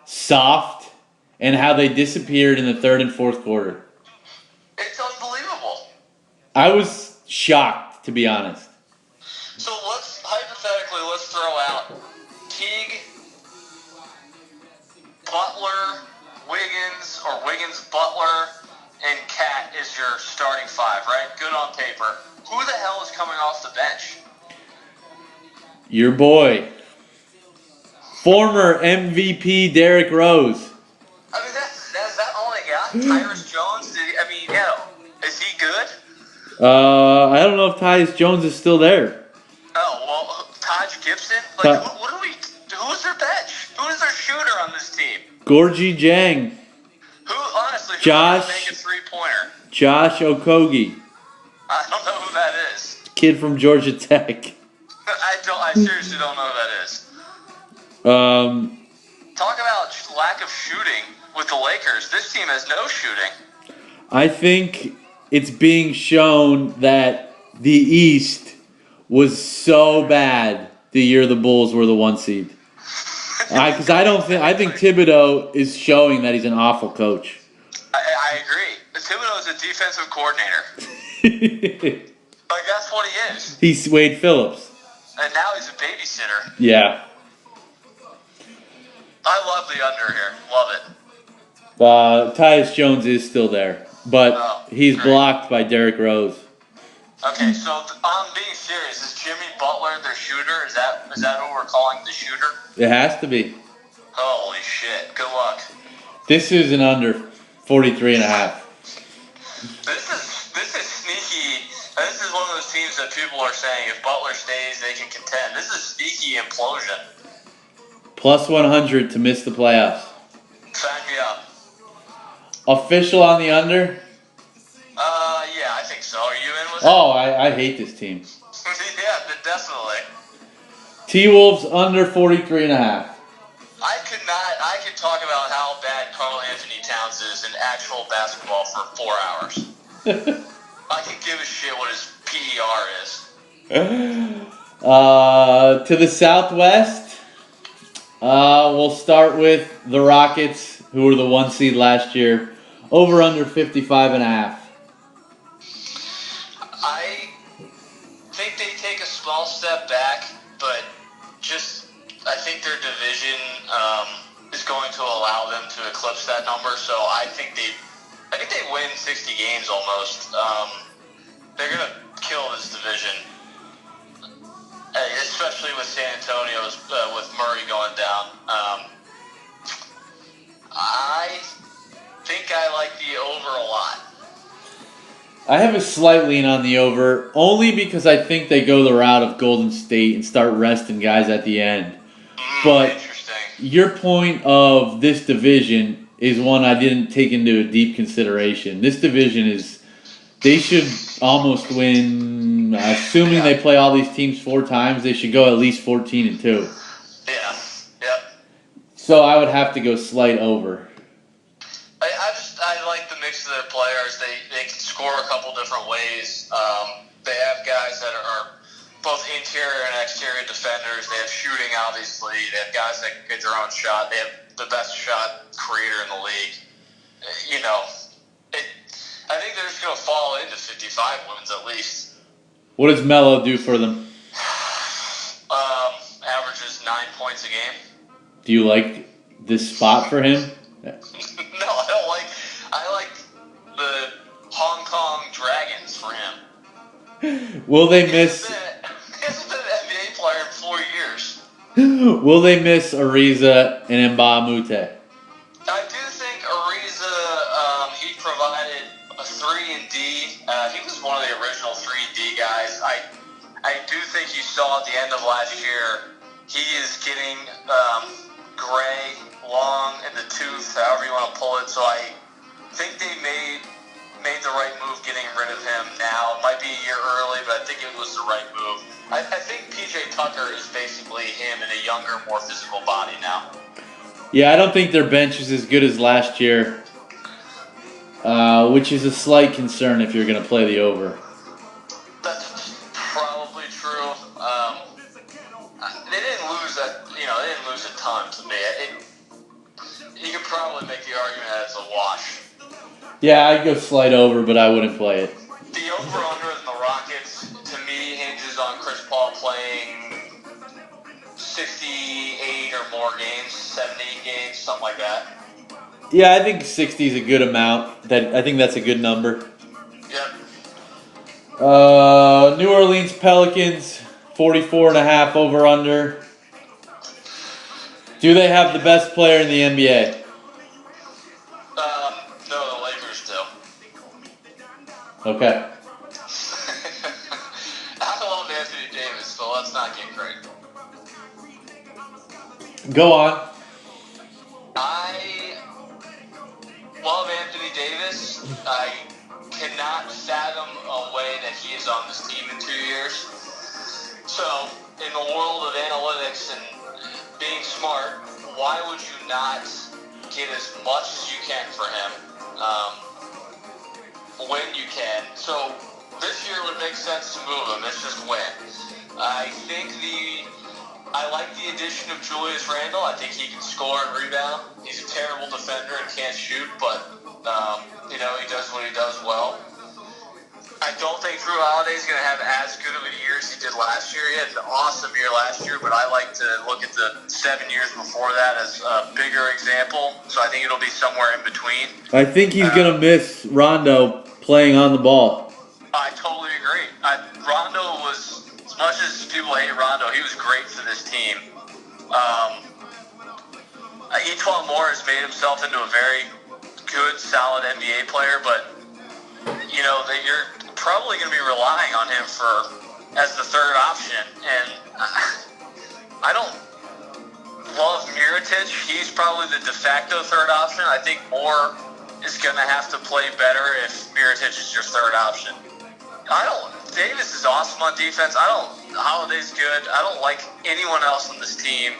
soft and how they disappeared in the third and fourth quarter. It's unbelievable. I was shocked, to be honest. So let's throw out Teague, Butler, Wiggins, or Wiggins, Butler, and Cat is your starting 5, right? Good on paper. Who the hell is coming off the bench? Your boy, former MVP Derrick Rose. I mean, that's that all they got? Tyrus Jones? Is he good? I don't know if Tyus Jones is still there. Oh, well, Taj Gibson? Who's their bench? Who is their shooter on this team? Gorgie Jang. Who's going to make a three-pointer? Josh Okogie. I don't know who that is. Kid from Georgia Tech. I seriously don't know who that is. Talk about lack of shooting with the Lakers. This team has no shooting. I think it's being shown that the East was so bad the year the Bulls were the 1 seed. I think Thibodeau is showing that he's an awful coach. I agree. Thibodeau is a defensive coordinator. That's what he is. He's Wade Phillips. And now he's a babysitter. Yeah. I love the under here. Love it. Tyus Jones is still there, but he's great. blocked by Derrick Rose. Okay, so I'm being serious. Is Jimmy Butler their shooter? Is that who we're calling the shooter? It has to be. Holy shit. Good luck. This is an under 43.5. This is sneaky. This is one of those teams that people are saying if Butler stays, they can contend. This is sneaky implosion. Plus 100 to miss the playoffs. Sign me up. Official on the under? Yeah, I think so. Are you in with Oh, I hate this team. it? Yeah, definitely. T-Wolves under 43.5. I could talk about how bad Karl Anthony Towns is in actual basketball for 4 hours. I could give a shit what his PER is. To the southwest, we'll start with the Rockets, who were the 1 seed last year. Over under 55.5. I think they take a small step back, but I think their division is going to allow them to eclipse that number. So I think they win 60 games almost. They're gonna kill this division, especially with San Antonio's with Murray going down. I think I like the over a lot. I have a slight lean on the over, only because I think they go the route of Golden State and start resting guys at the end. But Interesting. your point of this division is one I didn't take into a deep consideration. This division they should almost win, assuming they play all these teams 4 times, they should go at least 14-2. Yeah. Yep. So I would have to go slight over. I like the mix of their players. They can score a couple different ways. They have guys that are both interior and exterior defenders. They have shooting, obviously. They have guys that can get their own shot. They have the best shot creator in the league. I think they're just going to fall into 55 wins at least. What does Melo do for them? Averages 9 points a game. Do you like this spot for him? No, I don't like. I like the Hong Kong Dragons for him. Will they miss? He hasn't been an NBA player in 4 years. Will they miss Ariza and Mbah Moute? I do think Ariza, he provided a 3-and-D. He was one of the original 3-and-D guys. I do think you saw at the end of last year, he is getting gray, long in the tooth, however you want to pull it. So I think they made the right move getting rid of him now. It might be a year early, but I think it was the right move. I think PJ Tucker is basically him in a younger, more physical body now. Yeah, I don't think their bench is as good as last year, which is a slight concern if you're going to play the over. That's probably true. They didn't lose that. They didn't lose a ton to me. You could probably make the argument that it's a wash. Yeah, I'd go slight over, but I wouldn't play it. The over-under in the Rockets, to me, hinges on Chris Paul playing 68 or more games, 70 games, something like that. Yeah, I think 60 is a good amount. I think that's a good number. Yep. New Orleans Pelicans, 44.5 over-under. Do they have the best player in the NBA? No, the Lakers do. Okay. I love Anthony Davis, so let's not get crazy. Go on. I love Anthony Davis. I cannot fathom a way that he is on this team in 2 years. So, in the world of analytics and being smart, why would you not get as much as you can for him when you can? So, this year would make sense to move him. It's just when. I like the addition of Julius Randle. I think he can score and rebound. He's a terrible defender and can't shoot, but he does what he does well. I don't think Drew Holiday's going to have as good of a year as he did last year. He had an awesome year last year, but I like to look at the 7 years before that as a bigger example. So I think it'll be somewhere in between. I think he's going to miss Rondo playing on the ball. I totally agree. Rondo was, as much as people hate Rondo, he was great for this team. Etuan Moore has made himself into a very good, solid NBA player, but you're probably going to be relying on him as the third option. And I don't love Mirotic. He's probably the de facto third option. I think Moore is going to have to play better if Mirotić is your third option. Davis is awesome on defense. Holiday's good. I don't like anyone else on this team.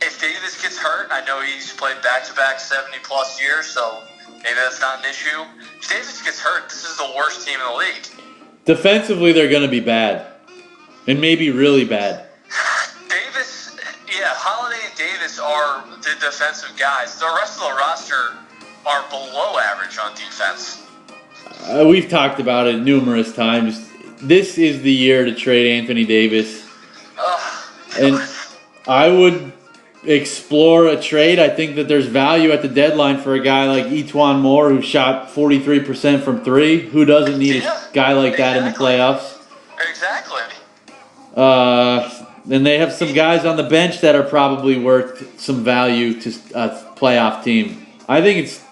If Davis gets hurt, I know he's played back-to-back 70-plus years, so maybe that's not an issue. If Davis gets hurt, this is the worst team in the league. Defensively, they're going to be bad. And maybe really bad. Holiday and Davis are the defensive guys. The rest of the roster are below average on defense. We've talked about it numerous times. This is the year to trade Anthony Davis. And I would explore a trade. I think that there's value at the deadline for a guy like Etwan Moore, who shot 43% from three. Who doesn't need a guy like that in the playoffs? Exactly. And they have some guys on the bench that are probably worth some value to a playoff team. I think it's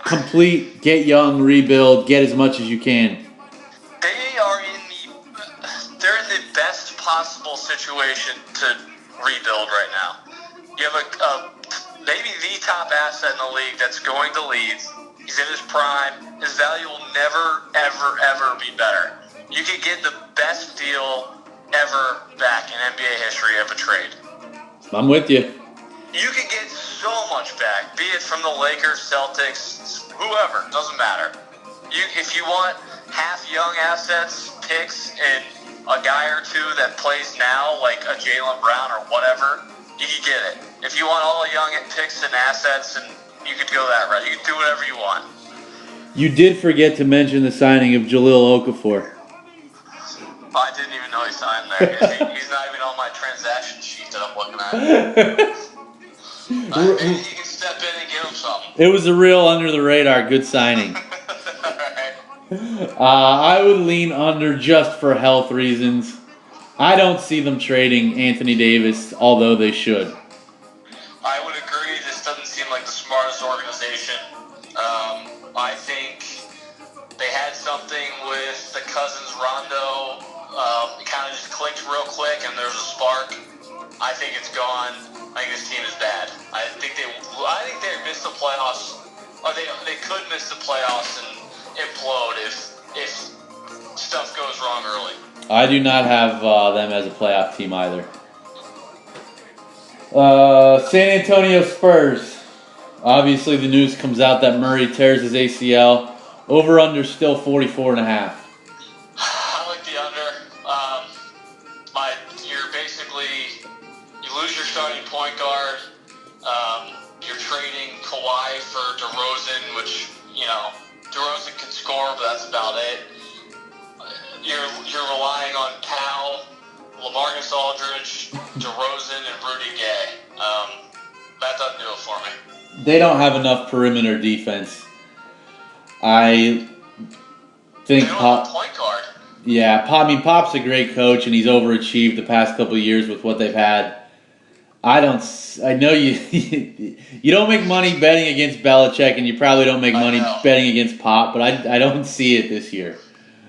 complete, get young, rebuild, get as much as you can. They're in the best possible situation to rebuild right now. You have maybe the top asset in the league that's going to leave. He's in his prime. His value will never, ever, ever be better. You could get the best deal ever back in NBA history of a trade. I'm with you. You could get so much back, be it from the Lakers, Celtics, whoever, doesn't matter. If you want half young assets, picks, and a guy or two that plays now, like a Jaylen Brown or whatever, you could get it. If you want all the young picks and assets, and you could go that route. You could do whatever you want. You did forget to mention the signing of Jahlil Okafor. I didn't even know he signed there. He's not even on my transaction sheet that I'm looking at. Maybe he can step in and give him something. It was a real under-the-radar good signing. I would lean under just for health reasons. I don't see them trading Anthony Davis, although they should. I would agree. This doesn't seem like the smartest organization. I think they had something with the Cousins-Rondo. It kind of just clicked real quick, and there's a spark. I think it's gone. I think this team is bad. I think they missed the playoffs. Or they could miss the playoffs and implode if stuff goes wrong early. I do not have them as a playoff team either. San Antonio Spurs. Obviously, the news comes out that Murray tears his ACL. Over/under still 44.5. I like the under. You lose your starting point guard. You're trading Kawhi for DeRozan, which, DeRozan can score, but that's about it. You're relying on Powell, LaMarcus Aldridge, DeRozan, and Rudy Gay. That doesn't do it for me. They don't have enough perimeter defense. I think they don't have a point guard. Yeah, Pop's a great coach, and he's overachieved the past couple of years with what they've had. I know you don't make money betting against Belichick, and you probably don't make money betting against Pop, but I don't see it this year.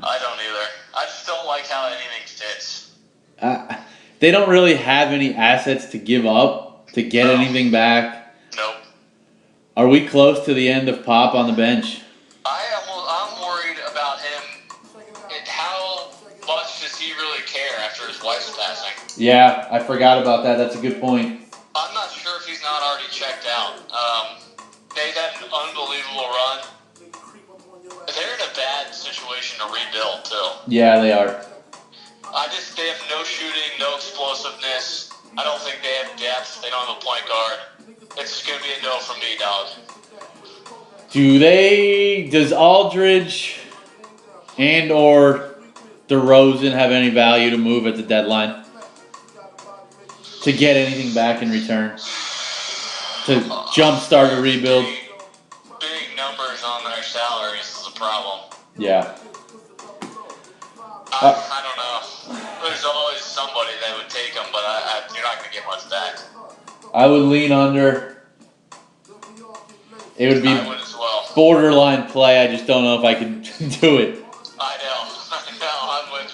I don't either. I just don't like how anything fits. They don't really have any assets to give up to get anything back. Nope. Are we close to the end of Pop on the bench? I'm worried about him. How much does he really care after his wife's passing? Yeah, I forgot about that. That's a good point. I'm not sure if he's not already checked out. They've had an unbelievable run. They're in a bad situation to rebuild, too. Yeah, they are. They have no shooting, no explosiveness. I don't think they have depth. They don't have a point guard. It's just going to be a no from me, dog. Does Aldridge and or DeRozan have any value to move at the deadline? To get anything back in return? To jumpstart a rebuild? Big numbers on their salaries is a problem. Yeah. I don't know. There's always somebody that would take them, but you're not going to get much back. I would lean under. It would be I would as well. Borderline play. I just don't know if I could do it. I know. I'm with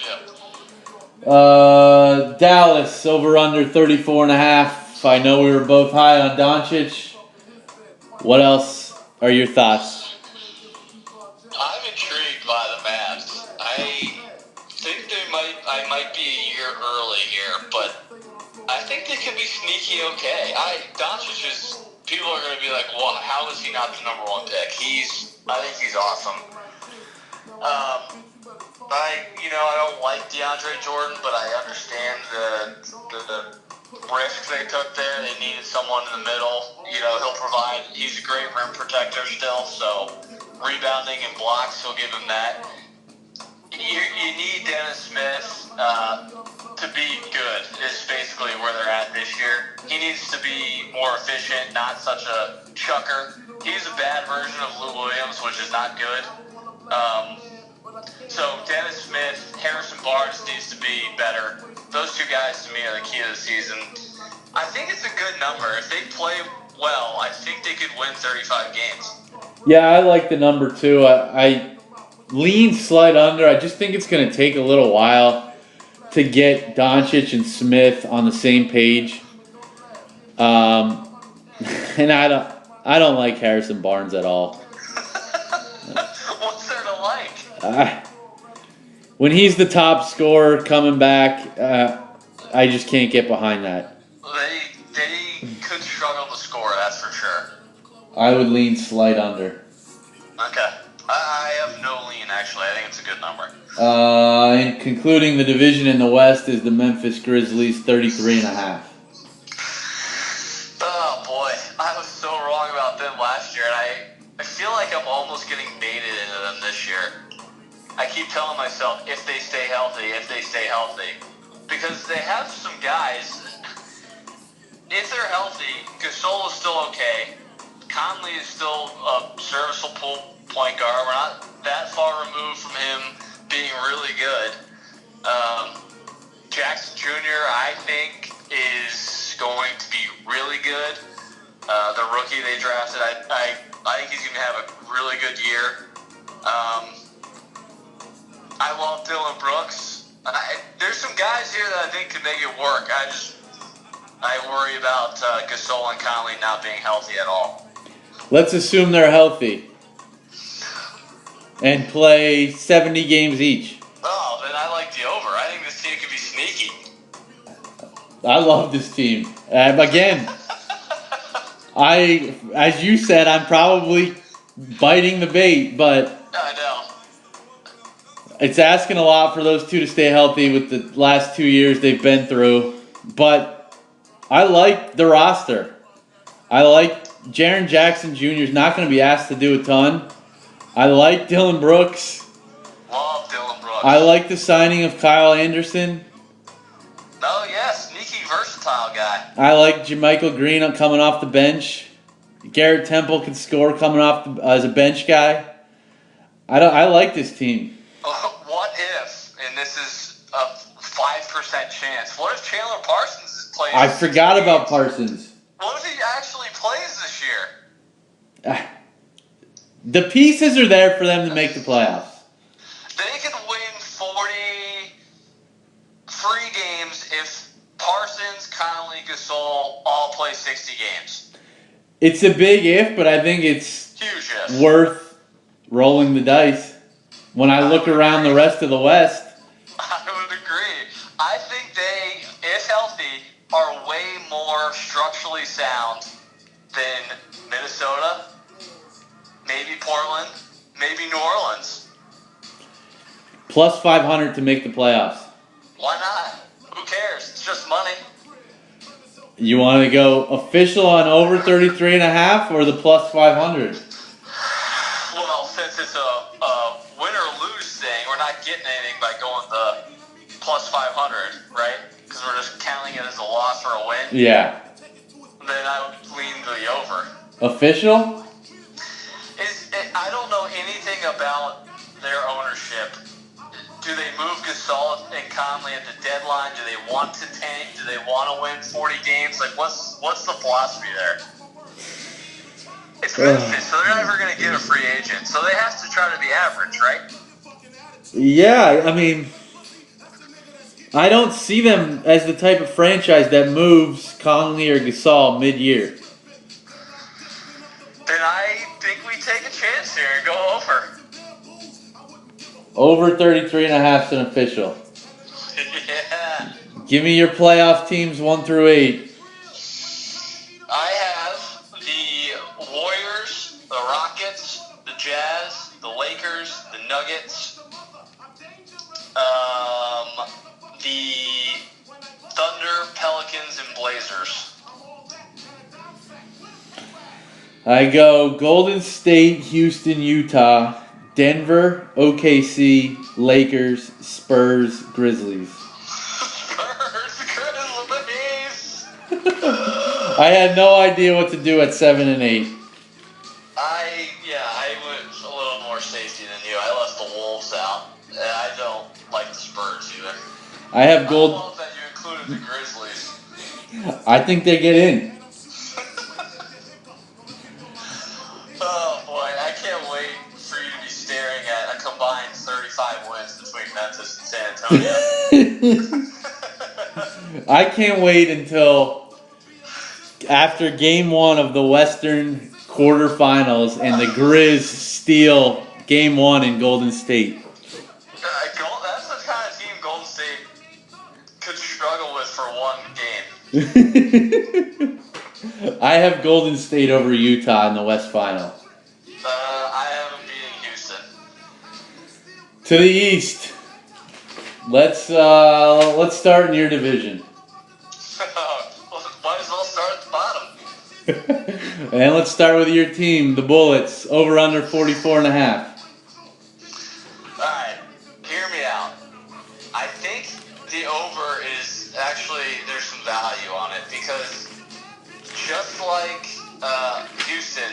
you. Dallas, over under 34.5. I know we were both high on Doncic. What else are your thoughts? they could be sneaky okay. Doncic is. People are going to be like, "Well, how is he not the number one pick?" I think he's awesome. I don't like DeAndre Jordan, but I understand the risk they took there. They needed someone in the middle. He'll provide. He's a great rim protector still, so rebounding and blocks, he'll give him that. You need Dennis Smith to be good, is basically where they're at this year. He needs to be more efficient, not such a chucker. He's a bad version of Lou Williams, which is not good. So Dennis Smith, Harrison Barnes needs to be better. Those two guys, to me, are the key of the season. I think it's a good number. If they play well, I think they could win 35 games. Yeah, I like the number too. I lean slight under. I just think it's going to take a little while to get Doncic and Smith on the same page. And I don't like Harrison Barnes at all. What's there to like? When he's the top scorer coming back, I just can't get behind that. They could struggle to score, that's for sure. I would lean slight under. Okay. I have no lean, actually. I think it's a good number. And concluding the division in the West is the Memphis Grizzlies, 33.5. Oh, boy. I was so wrong about them last year, and I feel like I'm almost getting baited into them this year. I keep telling myself, if they stay healthy. Because they have some guys. If they're healthy, Gasol is still okay. Conley is still a serviceable point guard. We're not that far removed from him being really good. Jackson Jr., I think, is going to be really good. The rookie they drafted, I think he's going to have a really good year. I love Dylan Brooks. There's some guys here that I think could make it work. I worry about Gasol and Conley not being healthy at all. Let's assume they're healthy and play 70 games each. Oh, then I like the over. I think this team could be sneaky. I love this team. Again, as you said, I'm probably biting the bait, but I know. It's asking a lot for those two to stay healthy with the last 2 years they've been through. But I like the roster. I like Jaren Jackson Jr. is not going to be asked to do a ton. I like Dylan Brooks. Love Dylan Brooks. I like the signing of Kyle Anderson. Oh, yeah, sneaky, versatile guy. I like JaMychal Green coming off the bench. Garrett Temple can score coming off as a bench guy. I like this team. What if, and this is a 5% chance, what if Chandler Parsons plays? I forgot about Parsons. What if he actually plays this year? The pieces are there for them to make the playoffs. They could win 40 free games if Parsons, Conley, Gasol all play 60 games. It's a big if, but I think it's huge if. Worth rolling the dice. When I look around the rest of the West, I would agree. I think they, if healthy, are way more structurally sound than Minnesota, maybe Portland, maybe New Orleans. Plus 500 to make the playoffs. Why not? Who cares? It's just money. You want to go official on over 33.5 or the plus 500? Well, since it's a win or lose thing, we're not getting anything by going the plus 500, right? Because we're just counting it as a loss or a win. Yeah. Then I would lean to the over. Official? I don't know anything about their ownership. Do they move Gasol and Conley at the deadline? Do they want to tank? Do they want to win 40 games? Like, what's the philosophy there? It's Memphis, so they're never going to get a free agent. So they have to try to be average, right? Yeah, I mean, I don't see them as the type of franchise that moves Conley or Gasol mid-year. Then I think we take a chance here and go over. Over 33.5 is an official. Yeah. Give me your playoff teams 1 through 8. I have the Warriors, the Rockets, the Jazz, the Lakers, the Nuggets, the Thunder, Pelicans, and Blazers. I go Golden State, Houston, Utah, Denver, OKC, Lakers, Spurs, Grizzlies. Spurs, Grizzlies. I had no idea what to do at 7 and 8. I went a little more safety than you. I left the Wolves out. I don't like the Spurs either. I love that you included the Grizzlies. I think they get in. Oh boy, I can't wait for you to be staring at a combined 35 wins between Memphis and San Antonio. I can't wait until after game 1 of the Western quarterfinals and the Grizz steal game 1 in Golden State. That's the kind of team Golden State could struggle with for one game. I have Golden State over Utah in the West Final. I have them beating Houston. To the East. Let's start in your division. Might as well start at the bottom. And let's start with your team, the Bullets, over under 44.5. Alright, hear me out. I think the over is actually, there's some value on it because just like Houston,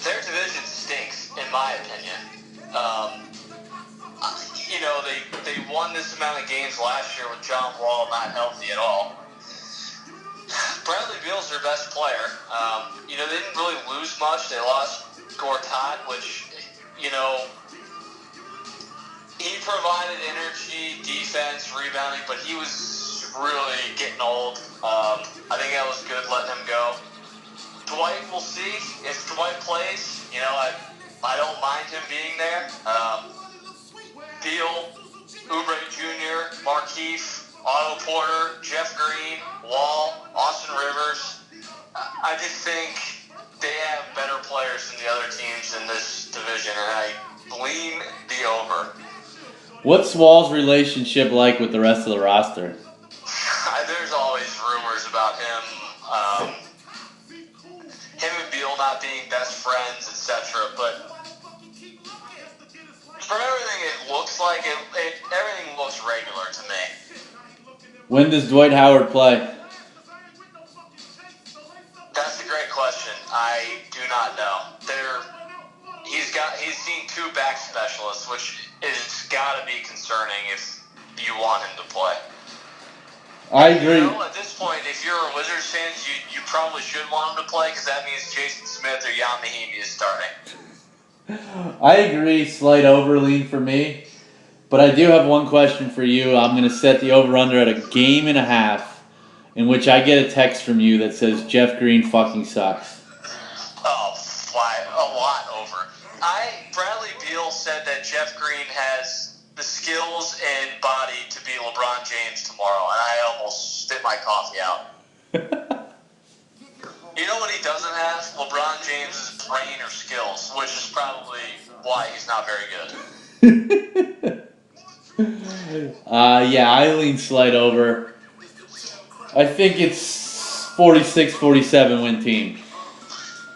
their division stinks, in my opinion. They won this amount of games last year with John Wall not healthy at all. Bradley Beal's their best player. They didn't really lose much. They lost Gortat, which, he provided energy, defense, rebounding, but he was really getting old. I think that was good letting him go. Dwight, we'll see. If Dwight plays, I don't mind him being there. Beal, Oubre Jr., Markieff, Otto Porter, Jeff Green, Wall, Austin Rivers. I just think they have better players than the other teams in this division, and I lean the over. What's Wall's relationship like with the rest of the roster? There's always rumors about him. Him and Beal not being best friends, etc. But from everything it looks like, everything looks regular to me. When does Dwight Howard play? That's a great question. I do not know. He's seen 2 back specialists, which is got to be concerning if you want him to play. I agree. At this point, if you're a Wizards fan, you probably should want him to play because that means Jason Smith or Jan Mahimi is starting. I agree, slight overlean for me. But I do have one question for you. I'm going to set the over-under at a game and a half in which I get a text from you that says Jeff Green fucking sucks. Oh, a lot over. Bradley Beal said that Jeff Green has the skills and body to be LeBron James tomorrow, and I almost spit my coffee out. You know what he doesn't have? LeBron James' brain or skills, which is probably why he's not very good. Yeah, I lean slight over. I think it's 46-47 win team.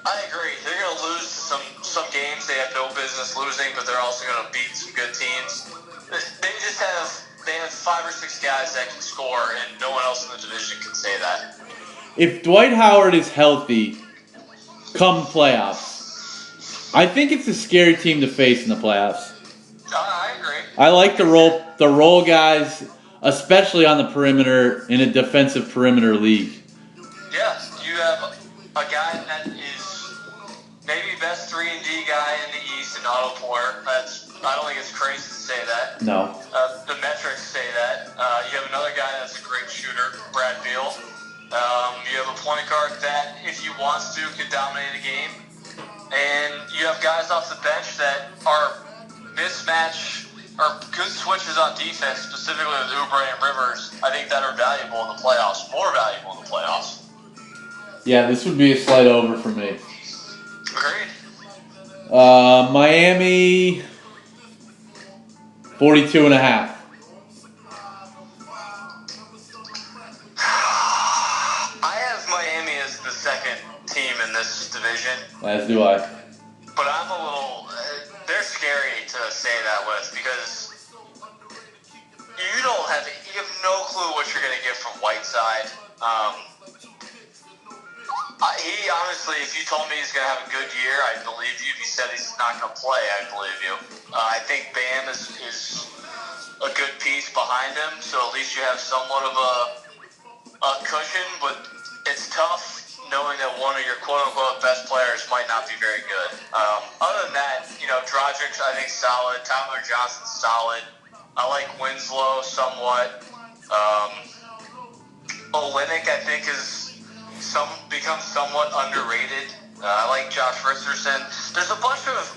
I agree. They're going to lose to some games they have no business losing, but they're also going to beat some good teams. They have 5 or 6 guys that can score, and no one else in the division can say that. If Dwight Howard is healthy, come playoffs, I think it's a scary team to face in the playoffs. I agree. I like the role guys, especially on the perimeter in a defensive perimeter league. Yeah, you have a guy that is maybe best 3-and-D guy in the East in Otto Porter. I don't think it's crazy to say that. No. The metrics say that. You have another guy that's a great shooter, Brad Beal. You have a point guard that, if he wants to, could dominate a game. And you have guys off the bench that are mismatch or good switches on defense, specifically with Oubre and Rivers, I think that are valuable in the playoffs, more valuable in the playoffs. Yeah, this would be a slight over for me. Agreed. Miami, 42.5. I have Miami as the second team in this division. As do I. But I'm a little... they're scary to say that with because you have no clue what you're going to get from Whiteside. He honestly, if you told me he's going to have a good year, I'd believe you. If you said he's not going to play, I'd believe you. I think Bam is a good piece behind him, so at least you have somewhat of a cushion, but it's tough knowing that one of your quote-unquote best players might not be very good. Other than that, Drogic's, I think, solid. Tyler Johnson's solid. I like Winslow somewhat. Olynyk, I think, is become somewhat underrated. I like Josh Richardson. There's a bunch of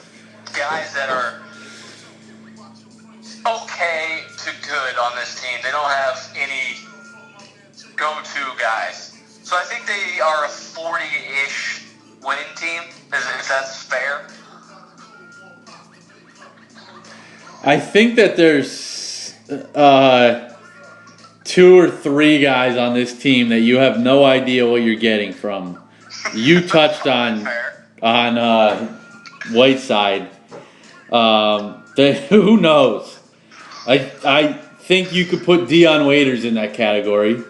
guys that are okay to good on this team. They don't have any go-to guys. So I think they are a 40-ish winning team, if that's fair. I think that there's 2 or 3 guys on this team that you have no idea what you're getting from. You touched on Whiteside. Who knows? I think you could put Dion Waiters in that category.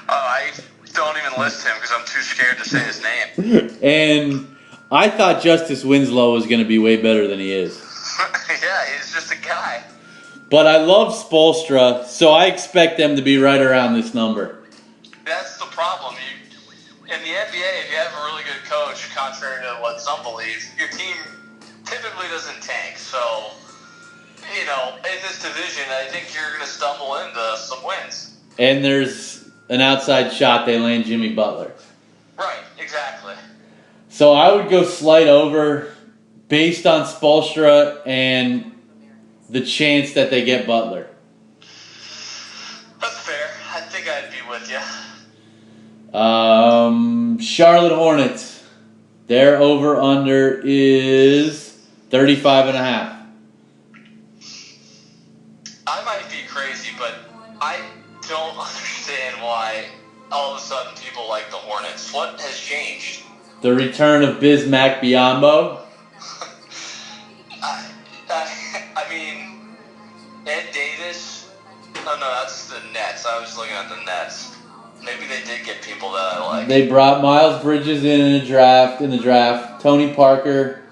I don't even list him because I'm too scared to say his name. And I thought Justice Winslow was going to be way better than he is. Yeah, he's just a guy. But I love Spoelstra, so I expect them to be right around this number. That's the problem. In the NBA, if you have a really good coach, contrary to what some believe, your team typically doesn't tank. So, in this division, I think you're going to stumble into some wins. And there's an outside shot they land Jimmy Butler. Right, exactly. So I would go slight over based on Spoelstra and the chance that they get Butler. That's fair. I think I'd be with you. Charlotte Hornets. Their over-under is 35.5. I might be crazy, but I don't understand why all of a sudden people like the Hornets. What has changed? The return of Bismack Biyombo. I mean, Ed Davis. Oh no, that's the Nets. I was looking at the Nets. Maybe they did get people that I like. They brought Miles Bridges in the draft. Tony Parker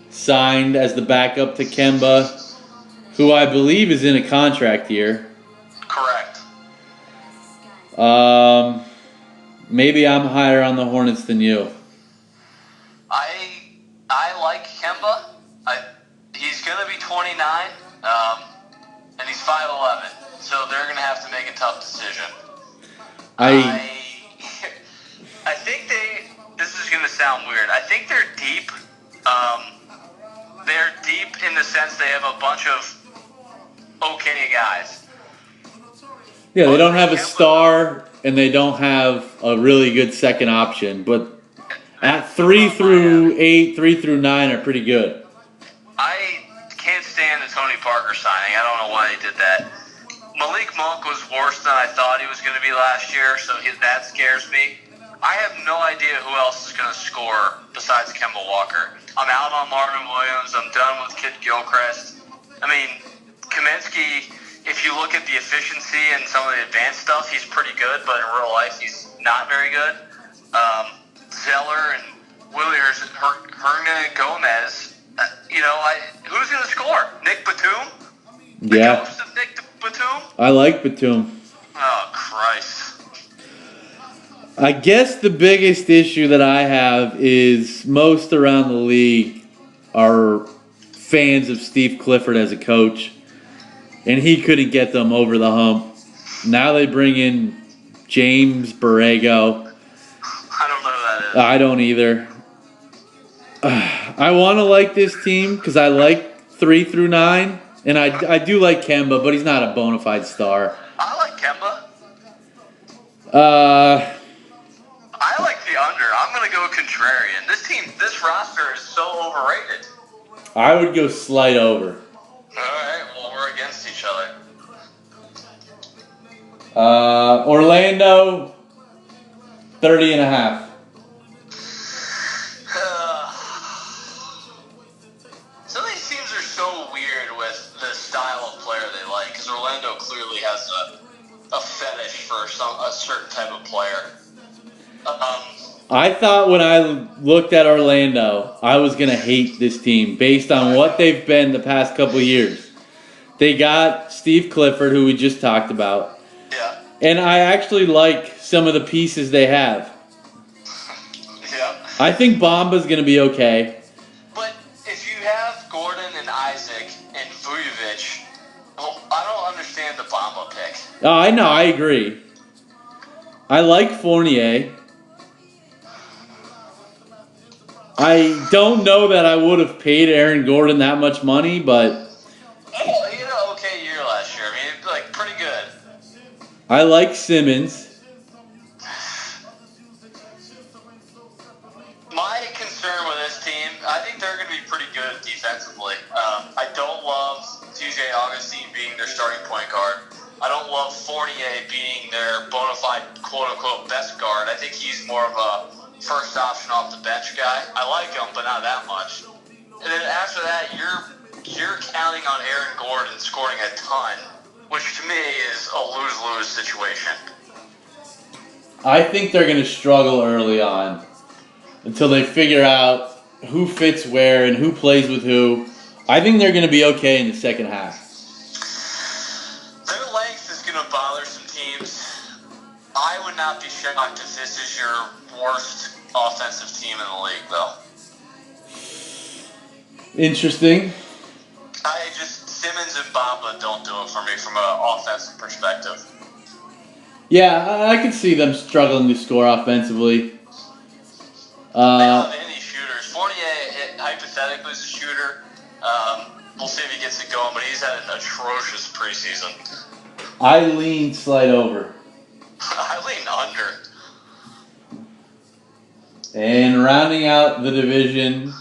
signed as the backup to Kemba, who I believe is in a contract year. Correct. Maybe I'm higher on the Hornets than you. I like Kemba. He's going to be 29, and he's 5'11", so they're going to have to make a tough decision. I think this is going to sound weird. I think they're deep. They're deep in the sense they have a bunch of okay guys. Yeah, they don't have a star, and they don't have a really good second option, but at 3 through 8, 3 through 9 are pretty good. I can't stand the Tony Parker signing. I don't know why they did that. Malik Monk was worse than I thought he was going to be last year, so that scares me. I have no idea who else is going to score besides Kemba Walker. I'm out on Marvin Williams. I'm done with Kid Gilchrist. I mean, Kaminsky, if you look at the efficiency and some of the advanced stuff, he's pretty good, but in real life, he's not very good. Zeller and Williers, Hernan Gomez, who's going to score? Nick Batum? The ghost of Nick Batum? I like Batum. Oh, Christ. I guess the biggest issue that I have is most around the league are fans of Steve Clifford as a coach, and he couldn't get them over the hump. Now they bring in James Borrego. I don't know who that is. I don't either. I want to like this team because I like 3 through 9, And I do like Kemba, but he's not a bona fide star. I like Kemba. Uh, I like the under. I'm going to go contrarian. This roster is so overrated. I would go slight over. All right, well, we're against each other. Orlando, 30.5. Some of these teams are so weird with the style of player they like, because Orlando clearly has a fetish for a certain type of player. I thought when I looked at Orlando, I was going to hate this team based on what they've been the past couple of years. They got Steve Clifford, who we just talked about. Yeah. And I actually like some of the pieces they have. Yeah. I think Bamba's going to be okay. But if you have Gordon and Isaac and Vujovic, well, I don't understand the Bamba pick. Oh, I know. I agree. I like Fournier. I don't know that I would have paid Aaron Gordon that much money, but Well, he had an okay year last year. I mean, like, pretty good. I like Simmons. My concern with this team, I think they're going to be pretty good defensively. I don't love TJ Augustine being their starting point guard. I don't love Fournier being their bona fide quote-unquote best guard. I think he's more of a first option off the bench guy. I like him, but not that much. And then after that, you're counting on Aaron Gordon scoring a ton, which to me is a lose-lose situation. I think they're going to struggle early on until they figure out who fits where and who plays with who. I think they're going to be okay in the second half. Their length is going to bother some teams. I would not be shocked if this is your worst offensive team in the league, though. Interesting. Simmons and Bamba don't do it for me from an offensive perspective. Yeah, I can see them struggling to score offensively. They don't have any shooters. Fournier, hypothetically, is a shooter. We'll see if he gets it going, but he's had an atrocious preseason. I lean slight over. I lean under. And rounding out the division,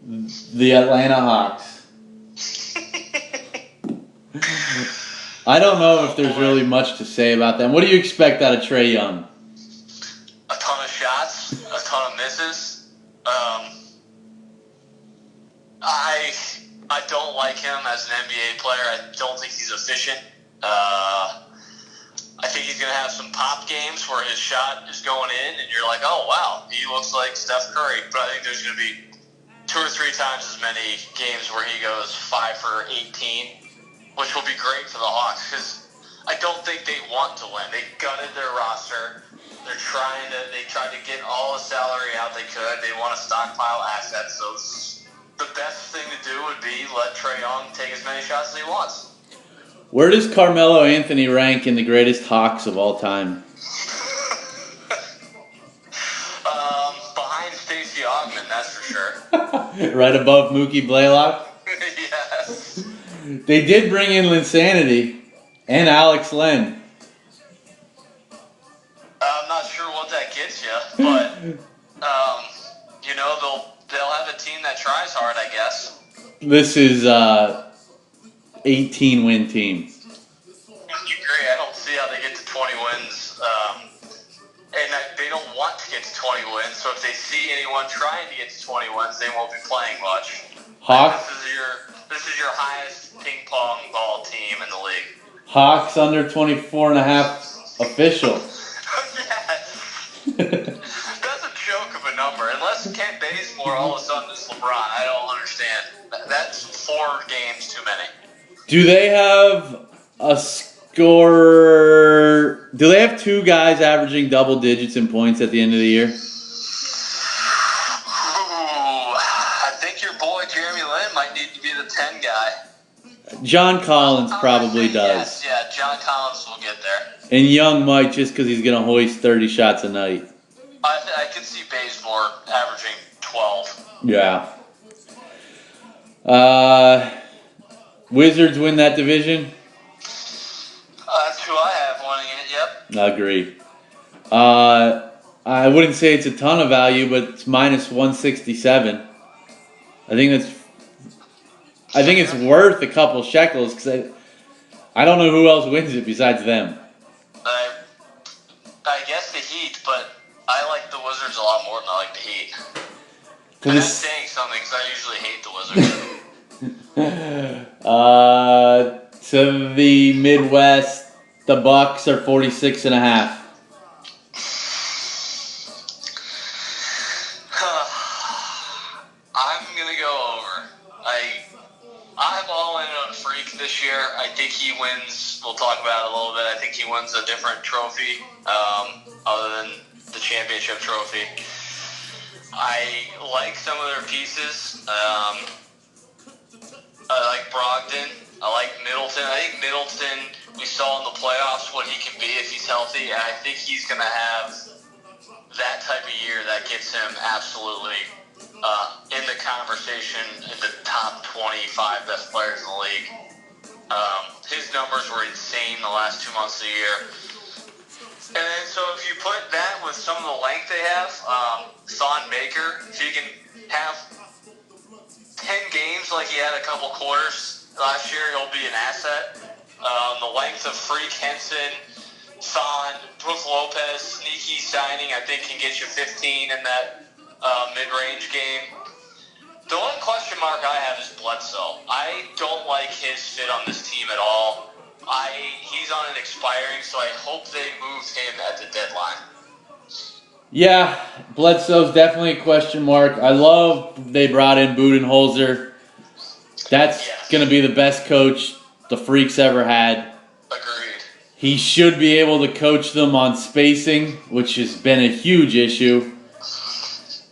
the Atlanta Hawks. I don't know if there's really much to say about them. What do you expect out of Trae Young? A ton of shots, a ton of misses. I don't like him as an NBA player. I don't think he's efficient. I think he's going to have some pop games where his shot is going in, and you're like, oh, wow, he looks like Steph Curry. But I think there's going to be 2 or 3 times as many games where he goes 5 for 18, which will be great for the Hawks because I don't think they want to win. They gutted their roster. They tried to get all the salary out they could. They want to stockpile assets. So the best thing to do would be let Trae Young take as many shots as he wants. Where does Carmelo Anthony rank in the greatest Hawks of all time? Behind Stacey Augmon, that's for sure. Right above Mookie Blaylock? Yes. They did bring in Linsanity and Alex Len. I'm not sure what that gets you, but they'll have a team that tries hard, I guess. This is 18-win team. I agree. I don't see how they get to 20 wins, and they don't want to get to 20 wins. So if they see anyone trying to get to 20 wins, they won't be playing much. Hawks. This is your highest ping pong ball team in the league. Hawks under 24.5 official. Yes. That's a joke of a number. Unless Kent Bazemore all of a sudden is LeBron, I don't understand. That's 4 games too many. Do they have a scorer? Do they have 2 guys averaging double digits in points at the end of the year? I think your boy Jeremy Lin might need to be the 10 guy. John Collins probably does. Yes, yeah, John Collins will get there. And Young might just because he's going to hoist 30 shots a night. I could see Bazemore averaging 12. Yeah. Wizards win that division? That's who I have winning it, yep. Agreed. I wouldn't say it's a ton of value, but it's minus 167. I think it's worth a couple shekels because I don't know who else wins it besides them. I guess the Heat, but I like the Wizards a lot more than I like the Heat. And that's saying something because I usually hate the Wizards. To the Midwest, the Bucks are 46.5. I'm gonna go over. I'm all in on Freak this year. I think he wins. We'll talk about it a little bit. I think he wins a different trophy other than the championship trophy. I like some of their pieces. I like Brogdon. I like Middleton. I think Middleton, we saw in the playoffs what he can be if he's healthy, and I think he's going to have that type of year that gets him absolutely in the conversation in the top 25 best players in the league. His numbers were insane the last 2 months of the year. And then, so if you put that with some of the length they have, Thon Maker, if he can have 10 games like he had a couple quarters last year, he'll be an asset. The length of Freak, Henson, Thon, Brook Lopez, sneaky signing, I think can get you 15 in that mid-range game. The one question mark I have is Bledsoe. I don't like his fit on this team at all. He's on an expiring, so I hope they moved him at the deadline. Yeah, Bledsoe's definitely a question mark. I love they brought in Budenholzer. That's going to be the best coach the Freaks ever had. Agreed. He should be able to coach them on spacing, which has been a huge issue.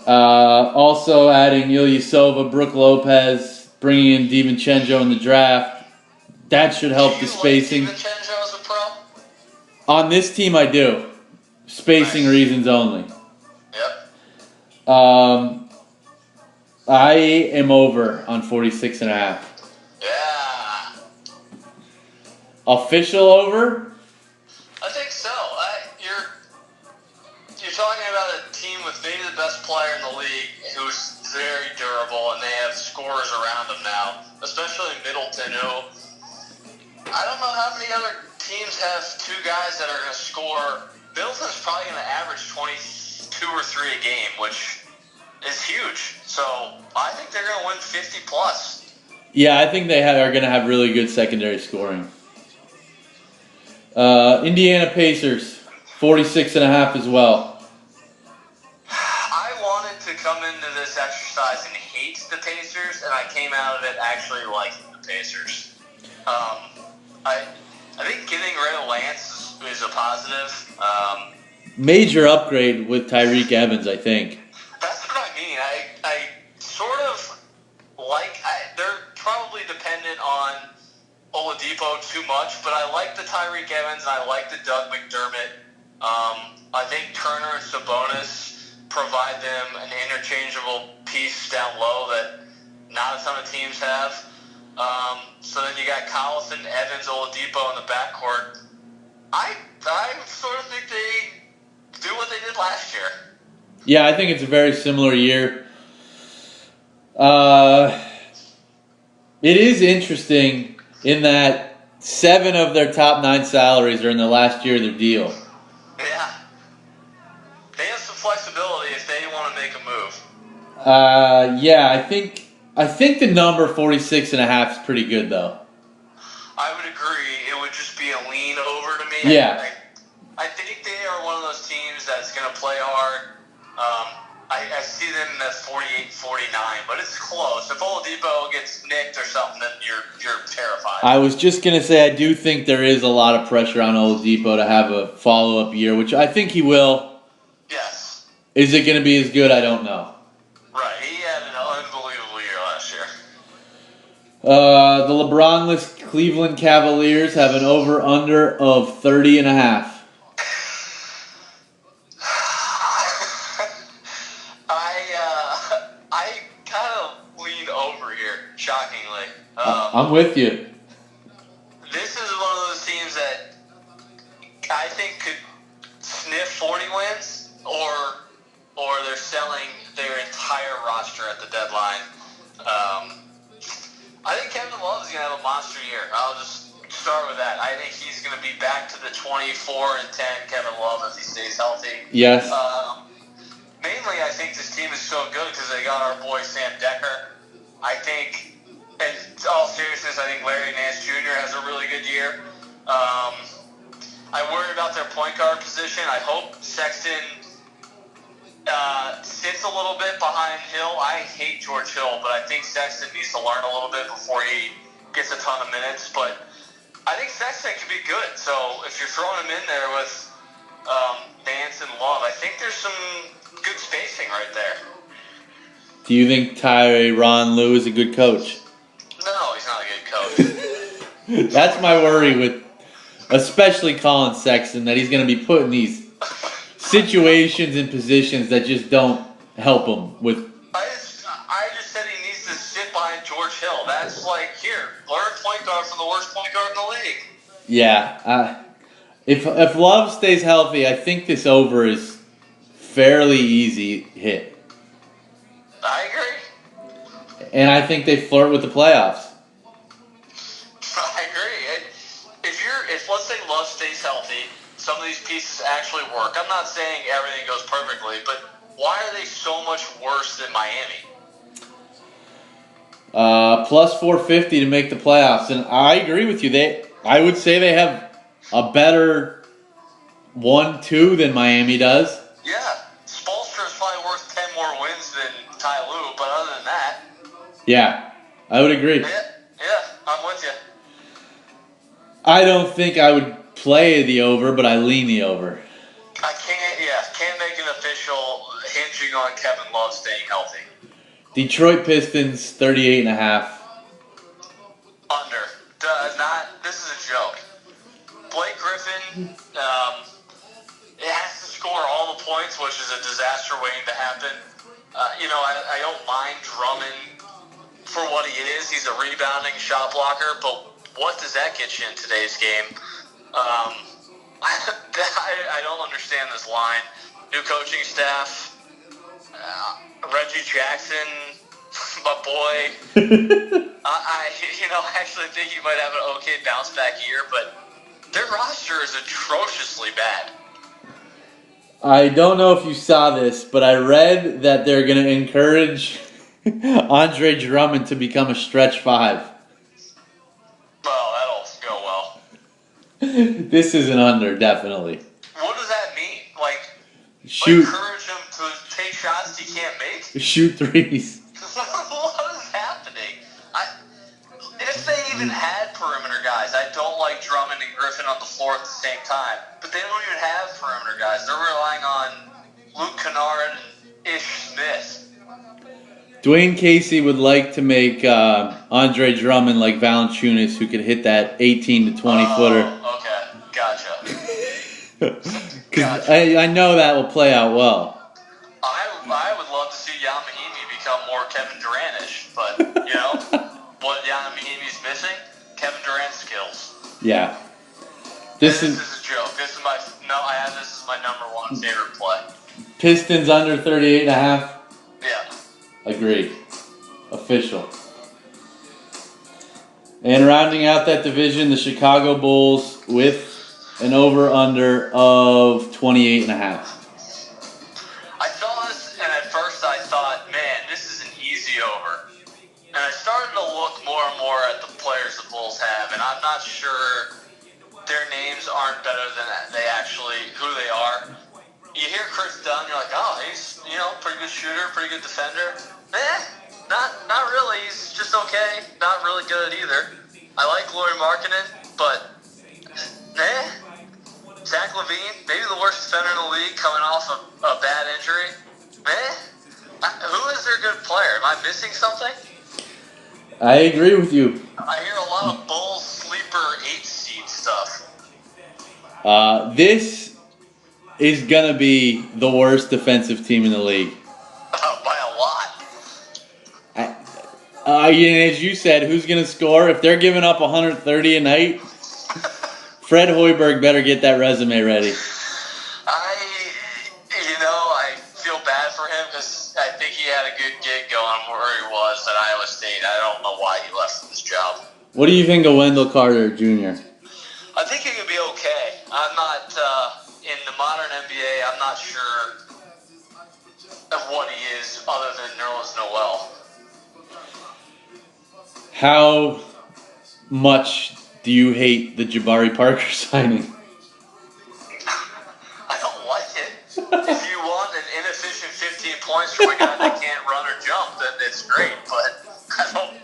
Also adding Ilyasova, Brook Lopez, bringing in DiVincenzo in the draft. That should help the spacing. Like DiVincenzo as a pro? On this team, I do. Spacing reasons only. Yep. I am over on 46.5. Yeah. Official over? I think so. You're talking about a team with maybe the best player in the league who's very durable, and they have scorers around them now, especially Middleton, who I don't know how many other teams have two guys that are going to score. Middleton's probably going to average 22 or 3 a game, which is huge. So I think they're going to win 50 plus. Yeah, I think they are going to have really good secondary scoring. Indiana Pacers, 46.5 as well. I wanted to come into this exercise and hate the Pacers, and I came out of it actually liking the Pacers. I think getting rid of Lance is a positive. Major upgrade with Tyreek Evans, I think. That's what I mean. I sort of like... they're probably dependent on Oladipo too much, but I like the Tyreek Evans and I like the Doug McDermott. I think Turner and Sabonis provide them an interchangeable piece down low that not a ton of teams have. So then you got Collison, Evans, Oladipo in the backcourt. I sort of think they do what they did last year. Yeah, I think it's a very similar year. It is interesting in that 7 of their top 9 salaries are in the last year of their deal. Yeah. They have some flexibility if they want to make a move. Yeah, I think the number 46.5 is pretty good, though. I would agree. It would just be a lean over to me. Yeah. I think they are one of those teams that's going to play hard. I see them in that 48-49, but it's close. If Oladipo gets nicked or something, then you're terrified. I was just going to say I do think there is a lot of pressure on Oladipo to have a follow-up year, which I think he will. Yes. Is it going to be as good? I don't know. Right. He had an unbelievable year last year. The LeBron-less Cleveland Cavaliers have an over-under of 30.5. I kind of lean over here, shockingly. I'm with you. I think could sniff 40 wins, or they're selling their entire roster at the deadline. I think Kevin Love is going to have a monster year. I'll just start with that. I think he's going to be back to the 24-10 Kevin Love if he stays healthy. Yes. Mainly, I think this team is so good because they got our boy Sam Decker. I think, in all seriousness, I think Larry Nance Jr. has a really good year. I worry about their point guard position. I hope Saxton sits a little bit behind Hill. I hate George Hill, but I think Saxton needs to learn a little bit before he gets a ton of minutes. But I think Saxton can be good. So if you're throwing him in there with Nance and Love, I think there's some good spacing right there. Do you think Tyronn Lue is a good coach? No, he's not a good coach. That's my worry with, especially Colin Sexton, that he's going to be put in these situations and positions that just don't help him with. I just said he needs to sit behind George Hill. That's like, here, learn point guard from the worst point guard in the league. Yeah. If Love stays healthy, I think this over is fairly easy hit. I agree. And I think they flirt with the playoffs. I agree. If let's say Love stays healthy, some of these pieces actually work. I'm not saying everything goes perfectly, but why are they so much worse than Miami? Plus 450 to make the playoffs, and I agree with you. I would say they have a better 1-2 than Miami does. Yeah, Spoelstra is probably worth 10 more wins than Ty Lue, but other than that, yeah, I would agree. Yeah, I'm with you. I don't think I would play the over, but I lean the over. I can't make an official hinging on Kevin Love staying healthy. Detroit Pistons 38.5. Under. This is a joke. Blake Griffin, it has to score all the points, which is a disaster waiting to happen. I don't mind Drummond for what he is. He's a rebounding shot blocker, but what does that get you in today's game? I don't understand this line. New coaching staff, Reggie Jackson, my boy. I actually think he might have an okay bounce back year, but their roster is atrociously bad. I don't know if you saw this, but I read that they're going to encourage Andre Drummond to become a stretch 5. Well, that'll go well. This is an under, definitely. What does that mean? Shoot. Encourage him to take shots he can't make? Shoot threes. What is happening? If they even had perimeter guys, I don't like Drummond and Griffin on the floor at the same time. But they don't even have perimeter guys. They're relying on Luke Kennard and Ish Smith. Dwayne Casey would like to make Andre Drummond like Valanciunas, who could hit that 18 to 20 footer. Okay, gotcha. Because I know that will play out well. I would love to see Jan Mahimi become more Kevin Durant-ish, but what Jan Mahimi's missing? Kevin Durant skills. Yeah. This is a joke. This is my number one favorite play. Pistons under 38.5. Yeah. Agreed. Official. And rounding out that division, the Chicago Bulls with an over-under of 28.5. I saw this, and at first I thought, man, this is an easy over. And I started to look more and more at the players the Bulls have, and I'm not sure their names aren't better than who they are. You hear Chris Dunn, you're like, oh, he's pretty good shooter, pretty good defender. Not really. He's just okay. Not really good either. I like Lauri Markkanen, but Zach LaVine, maybe the worst defender in the league, coming off a bad injury. Who is their good player? Am I missing something? I agree with you. I hear a lot of Bulls sleeper 8 seed stuff. This is going to be the worst defensive team in the league. By a lot. As you said, who's going to score? If they're giving up 130 a night, Fred Hoiberg better get that resume ready. I feel bad for him because I think he had a good gig going where he was at Iowa State. I don't know why he left his job. What do you think of Wendell Carter Jr.? I think he could be okay. I'm not, in the modern NBA, I'm not sure of what he is other than Nerlens Noel. How much do you hate the Jabari Parker signing? I don't like it. If you want an inefficient 15 points from a guy that can't run or jump, then it's great. But I don't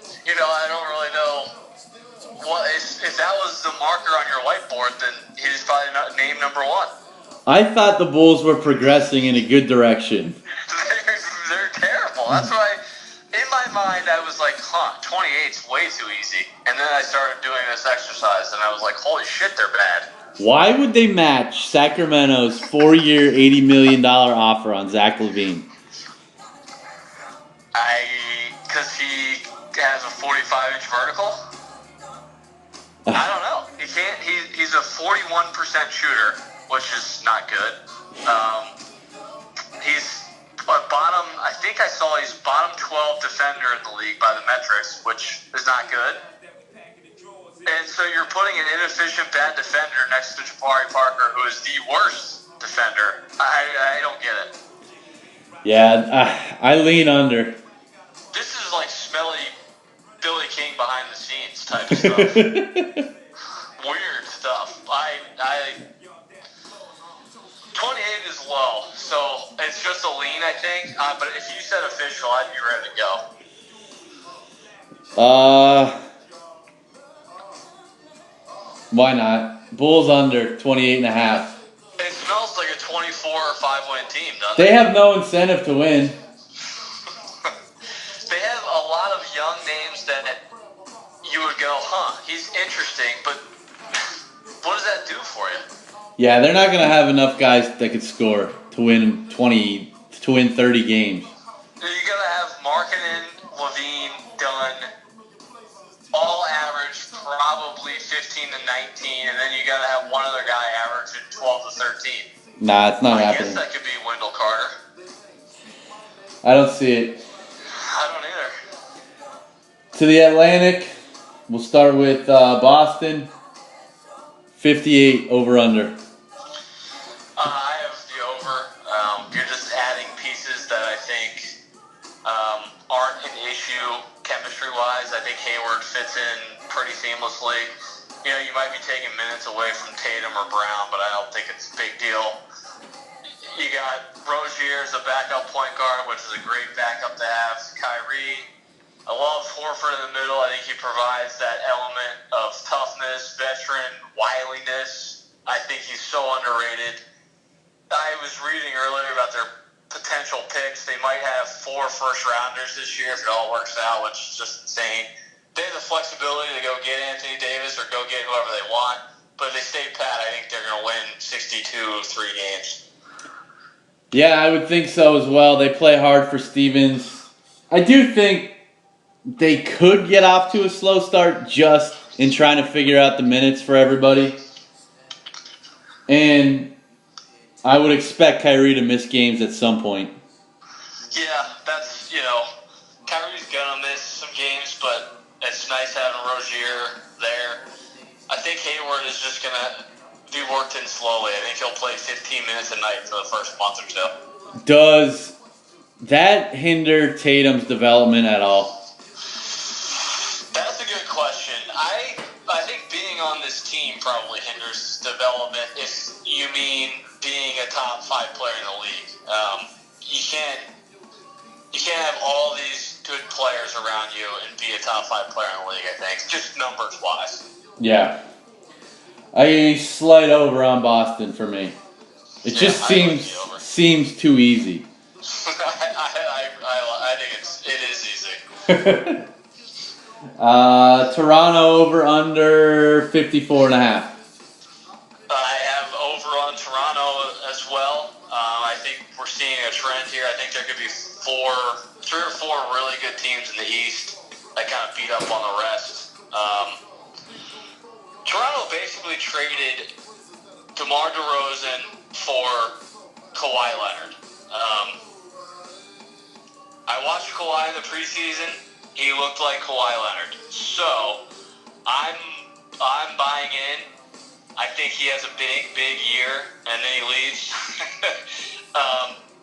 really know. If that was the marker on your whiteboard, then he's probably not named number one. I thought the Bulls were progressing in a good direction. They're terrible. That's why, in my mind, I was like, 28's way too easy. And then I started doing this exercise, and I was like, holy shit, they're bad. Why would they match Sacramento's 4-year, $80 million offer on Zach LaVine? Because he has a 45-inch vertical? I don't know. He can't. He's a 41% shooter, which is not good. He's a bottom. I think I saw he's bottom 12 defender in the league by the metrics, which is not good. And so you're putting an inefficient bad defender next to Jabari Parker, who is the worst defender. I don't get it. Yeah, I lean under. This is like smelly Billy King behind the scenes type of stuff. Weird stuff. 28 is low, so it's just a lean, I think. But if you said official, I'd be ready to go. Why not? Bulls under 28.5. It smells like a 24 or 5-win team, doesn't They it? have no incentive to win. They have a lot of young names that you would go, he's interesting, but what does that do for you? Yeah, they're not gonna have enough guys that could score to win 30 games. You're gonna have Markkanen, Levine, Dunn, all average probably 15 to 19, and then you gotta have one other guy averaging 12 to 13. Nah, it's not I happening. guess that could be Wendell Carter. I don't see it. I don't either. To the Atlantic, we'll start with Boston. 58 over under. I have the over. You're just adding pieces that I think aren't an issue chemistry-wise. I think Hayward fits in pretty seamlessly. You might be taking minutes away from Tatum or Brown, but I don't think it's a big deal. You got Rozier as a backup point guard, which is a great backup to have. Kyrie. I love Horford in the middle. I think he provides that element of toughness, veteran, wiliness. I think he's so underrated. I was reading earlier about their potential picks. They might have 4 first-rounders this year if it all works out, which is just insane. They have the flexibility to go get Anthony Davis or go get whoever they want. But if they stay pat, I think they're going to win 62 3 games. Yeah, I would think so as well. They play hard for Stevens. I do think they could get off to a slow start just in trying to figure out the minutes for everybody. And I would expect Kyrie to miss games at some point. Yeah, that's, Kyrie's going to miss some games, but it's nice having Rozier there. I think Hayward is just going to be worked in slowly. I think he'll play 15 minutes a night for the first month or so. Does that hinder Tatum's development at all? That's a good question. I think being on this team probably hinders his development if you mean being a top 5 player in the league. You can't have all these good players around you and be a top 5 player in the league, I think, just numbers wise. Yeah. A slight over on Boston for me. It just seems too easy. I think it is easy. Toronto over under 54.5. I have over on Toronto as well. I think we're seeing a trend here. I think there could be 3 or 4 really good teams in the East that kind of beat up on the rest. Toronto basically traded DeMar DeRozan for Kawhi Leonard. I watched Kawhi in the preseason. He looked like Kawhi Leonard. So I'm buying in. I think he has a big year, and then he leaves.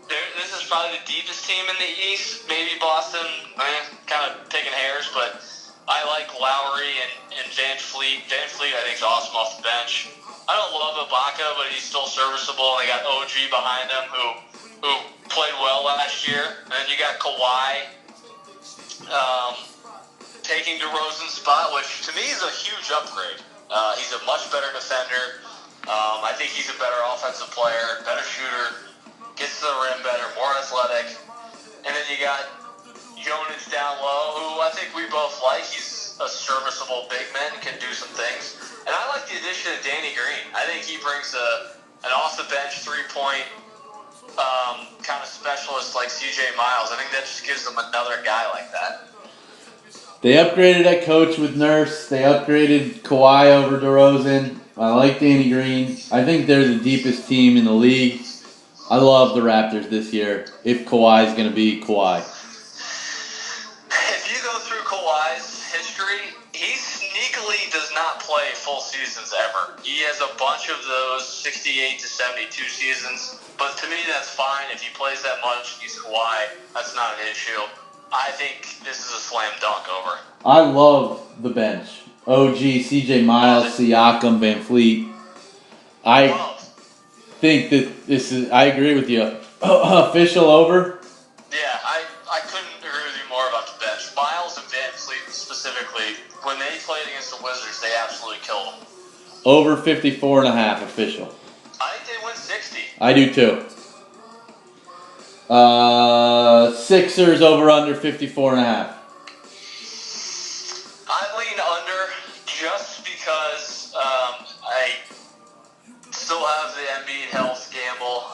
This is probably the deepest team in the East. Maybe Boston, kind of picking hairs, but I like Lowry and Van Fleet. Van Fleet, I think, is awesome off the bench. I don't love Ibaka, but he's still serviceable. And they got OG behind him who played well last year. And then you got Kawhi taking DeRozan's spot, which to me is a huge upgrade. He's a much better defender. I think he's a better offensive player, better shooter, gets to the rim better, more athletic. And then you got Jonas down low, who I think we both like. He's a serviceable big man, can do some things. And I like the addition of Danny Green. I think he brings an off-the-bench three-point kind of specialist like C.J. Miles. I think that just gives them another guy like that. They upgraded at coach with Nurse. They upgraded Kawhi over DeRozan. I like Danny Green. I think they're the deepest team in the league. I love the Raptors this year, if Kawhi is going to be Kawhi. If you go through Kawhi's history, he sneakily does not play full seasons ever. He has a bunch of those 68 to 72 seasons, but to me that's fine. If he plays that much, he's Kawhi. That's not an issue. I think this is a slam dunk over. I love the bench. OG, CJ Miles, Siakam, Van Fleet. I think that this is, I agree with you. Official over? Yeah, I couldn't agree with you more about the bench. Miles and Van Fleet specifically, when they played against the Wizards, they absolutely killed them. Over 54.5 official. I think they win 60. I do too. Sixers over under 54.5. I lean under just because I still have the Embiid health gamble.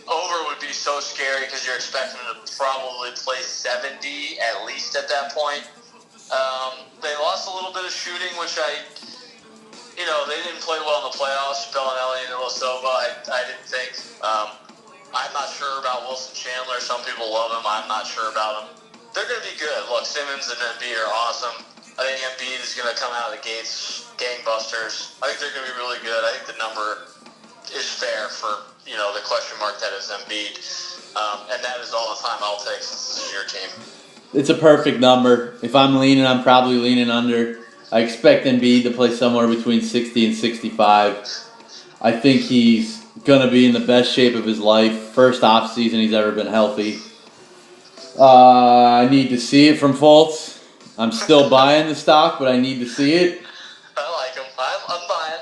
Over would be so scary because you're expecting him to probably play 70 at least at that point. They lost a little bit of shooting, which they didn't play well in the playoffs. Bellinelli and Ilyasova, I didn't think. I'm not sure about Wilson Chandler. Some people love him. I'm not sure about him. They're going to be good. Look, Simmons and Embiid are awesome. I think Embiid is going to come out of the gates gangbusters. I think they're going to be really good. I think the number is fair for, the question mark that is Embiid. And that is all the time I'll take since this is your team. It's a perfect number. If I'm leaning, I'm probably leaning under. I expect Embiid to play somewhere between 60 and 65. I think he's going to be in the best shape of his life. First off season he's ever been healthy. I need to see it from Fultz. I'm still buying the stock, but I need to see it. I like him. I'm buying.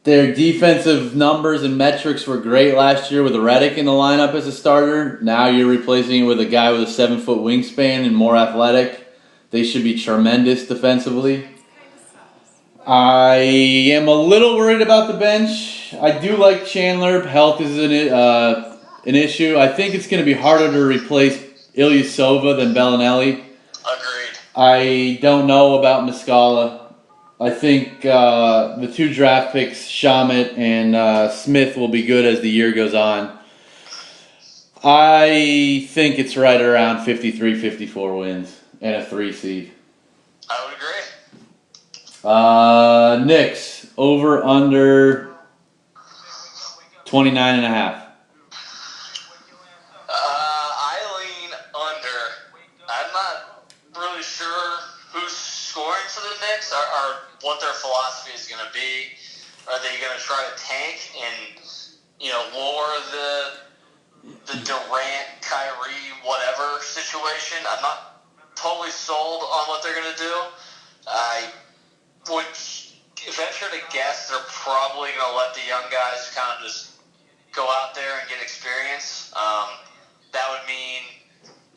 Their defensive numbers and metrics were great last year with Redick in the lineup as a starter. Now you're replacing it with a guy with a 7-foot wingspan and more athletic. They should be tremendous defensively. I am a little worried about the bench. I do like Chandler. Health is an issue. I think it's going to be harder to replace Ilyasova than Bellinelli. Agreed. I don't know about Muscala. I think the two draft picks, Shamet and Smith, will be good as the year goes on. I think it's right around 53, 54 wins and a 3 seed. I would agree. Knicks, over under 29.5. I lean under. I'm not really sure who's scoring for the Knicks or what their philosophy is going to be. Are they going to try to tank and, lower the Durant, Kyrie, whatever situation? I'm not totally sold on what they're going to do. I would venture to guess they're probably going to let the young guys kind of just go out there and get experience. That would mean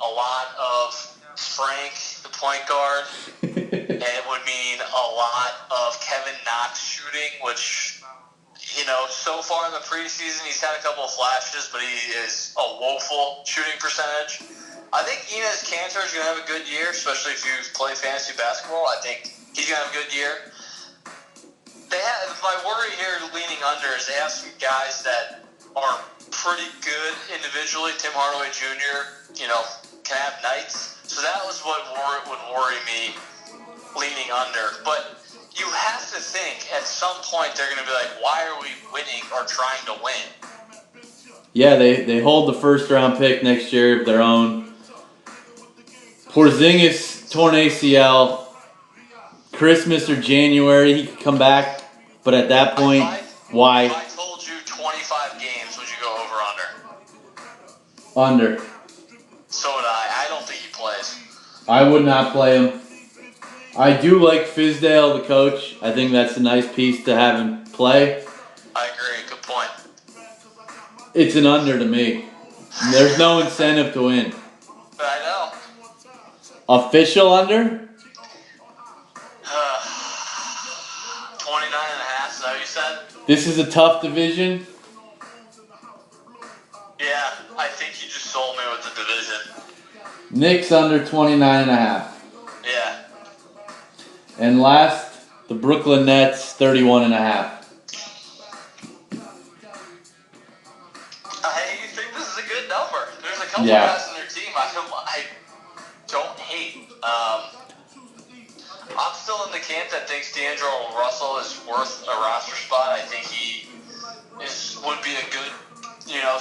a lot of Frank, the point guard. It would mean a lot of Kevin Knox shooting, which, so far in the preseason, he's had a couple of flashes, but he is a woeful shooting percentage. I think Enes Kanter is going to have a good year, especially if you play fantasy basketball. I think he's going to have a good year. my worry here leaning under is they have some guys that are pretty good individually. Tim Hardaway Jr., can have nights. So that was what would worry me leaning under. But you have to think at some point they're going to be like, why are we winning or trying to win? Yeah, they hold the first round pick next year of their own. Porzingis torn ACL. Christmas or January, he could come back. But at that point, why? If I told you 25 games, would you go over or under? Under. So would I. I don't think he plays. I would not play him. I do like Fizdale, the coach. I think that's a nice piece to have him play. I agree. Good point. It's an under to me. There's no incentive to win. I know. Official under? 29.5, is that what you said? This is a tough division. Yeah, I think you just sold me with the division. Knicks under 29.5. Yeah. And last, the Brooklyn Nets 31.5. I think this is a good number. There's a couple Yeah. guys on their team I don't hate. I'm still in the camp that thinks D'Angelo Russell is worth a roster spot. I think he would be a good,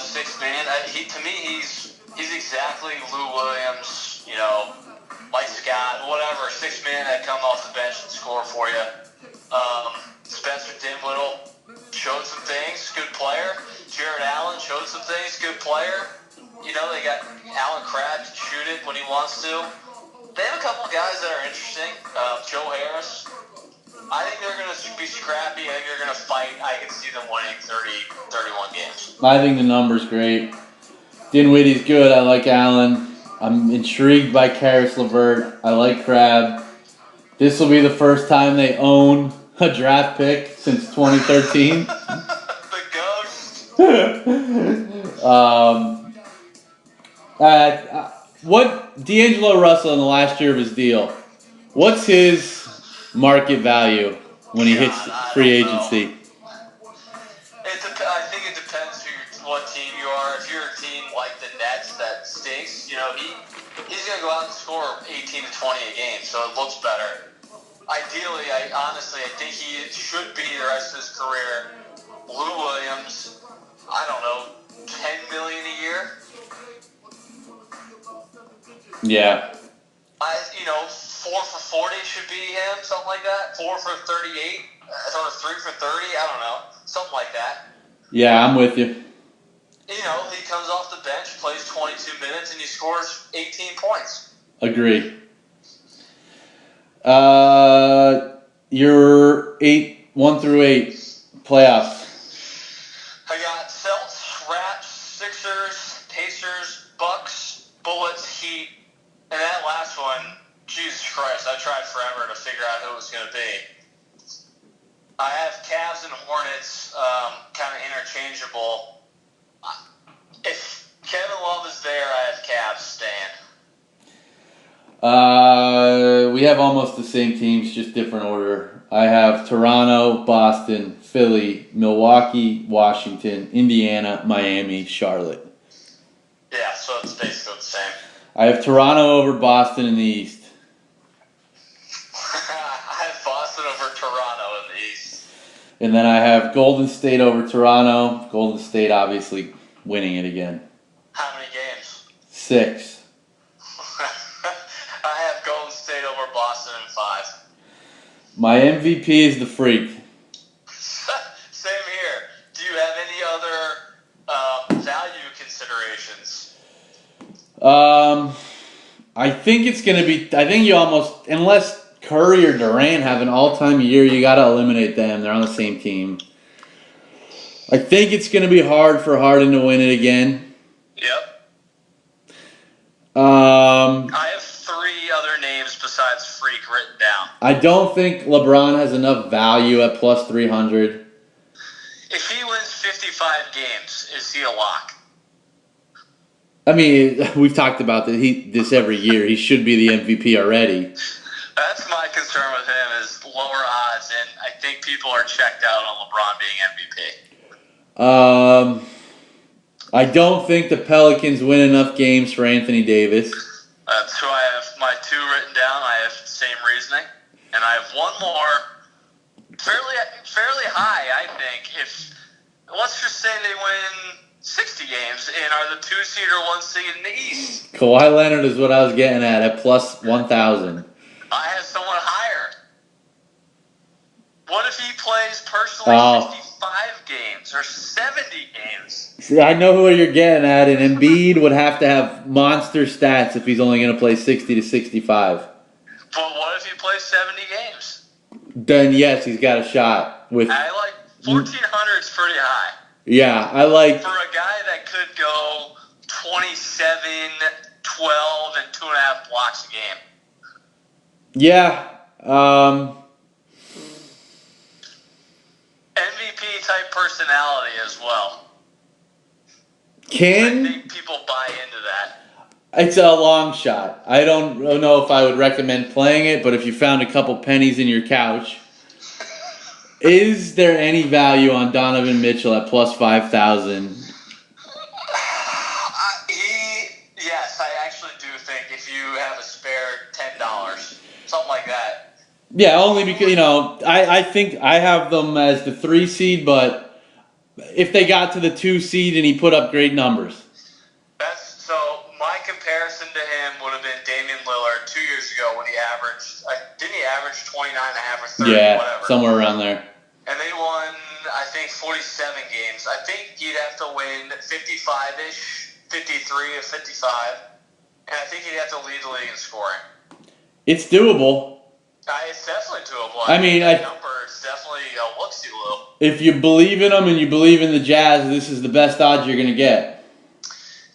sixth man. To me, he's exactly Lou Williams, Mike Scott, whatever, sixth man that come off the bench and score for you. Spencer Dinwiddie showed some things, good player. Jared Allen showed some things, good player. They got Alan Crabb to shoot it when he wants to. They have a couple of guys that are interesting. Joe Harris. I think they're going to be scrappy. I think they're going to fight. I can see them winning 31 games. I think the number's great. Dinwiddie's good. I like Allen. I'm intrigued by Karis LeVert. I like Crabb. This will be the first time they own a draft pick since 2013. The ghost. What D'Angelo Russell in the last year of his deal? What's his market value when he hits free agency? I think it depends what team you are. If you're a team like the Nets that stinks, he's going to go out and score 18 to 20 a game, so it looks better. Ideally, I think he should be the rest of his career. Lou Williams, I don't know, $10 million a year. Yeah. 4 for 40 should be him, something like that. 4 for 38, or 3 for 30, I don't know, something like that. Yeah, I'm with you. He comes off the bench, plays 22 minutes, and he scores 18 points. Agree. Your 1 through 8 playoffs. I got Celtics, Raps, Sixers, Pacers, Bucks, Bullets, Heat, and that last one, Jesus Christ, I tried forever to figure out who it was going to be. I have Cavs and Hornets kind of interchangeable. If Kevin Love is there, I have Cavs stand. We have almost the same teams, just different order. I have Toronto, Boston, Philly, Milwaukee, Washington, Indiana, Miami, Charlotte. Yeah, so it's basically the same. I have Toronto over Boston in the East. I have Boston over Toronto in the East. And then I have Golden State over Toronto. Golden State obviously winning it again. How many games? 6. I have Golden State over Boston in 5. My MVP is the Freak. Same here. Do you have any other value considerations? I think it's going to be... I think you almost... Unless Curry or Durant have an all-time year, you got to eliminate them. They're on the same team. I think it's going to be hard for Harden to win it again. Yep. I have 3 other names besides Freak written down. I don't think LeBron has enough value at plus 300. If he wins 55 games, is he a lock? I mean, we've talked about this every year. He should be the MVP already. That's my concern with him is lower odds, and I think think people are checked out on LeBron being MVP? I don't think the Pelicans win enough games for Anthony Davis. That's who I have my 2 written down. I have the same reasoning. And I have one more, fairly high, I think. Let's just say they win 60 games and are the 2 seed or 1 seed in the East. Kawhi Leonard is what I was getting at plus 1,000. I have someone higher. What if he plays personally 65 games or 70 games? See, I know who you're getting at, and Embiid would have to have monster stats if he's only going to play 60 to 65. But what if he plays 70 games? Then yes, he's got a shot. I like 1,400 is pretty high. Yeah, I like for a guy that could go 27, 12, and 2.5 blocks a game. Yeah. MVP type personality as well. I think people buy into that. It's a long shot. I don't know if I would recommend playing it, but if you found a couple pennies in your couch, is there any value on Donovan Mitchell at plus 5,000? Yes, I actually do think if you have a spare $10, something like that. Yeah, only because, I think I have them as the 3 seed, but if they got to the 2 seed and he put up great numbers. So my comparison to him would have been Damian Lillard 2 years ago when he averaged, didn't he average 29.5 or 30, whatever? Somewhere around there. And they won, I think, 47 games. I think you'd have to win 55-ish, 53 or 55. And I think he'd have to lead the league in scoring. It's doable. It's definitely doable. That number is definitely looks-see-loo. If you believe in him and you believe in the Jazz, this is the best odds you're going to get.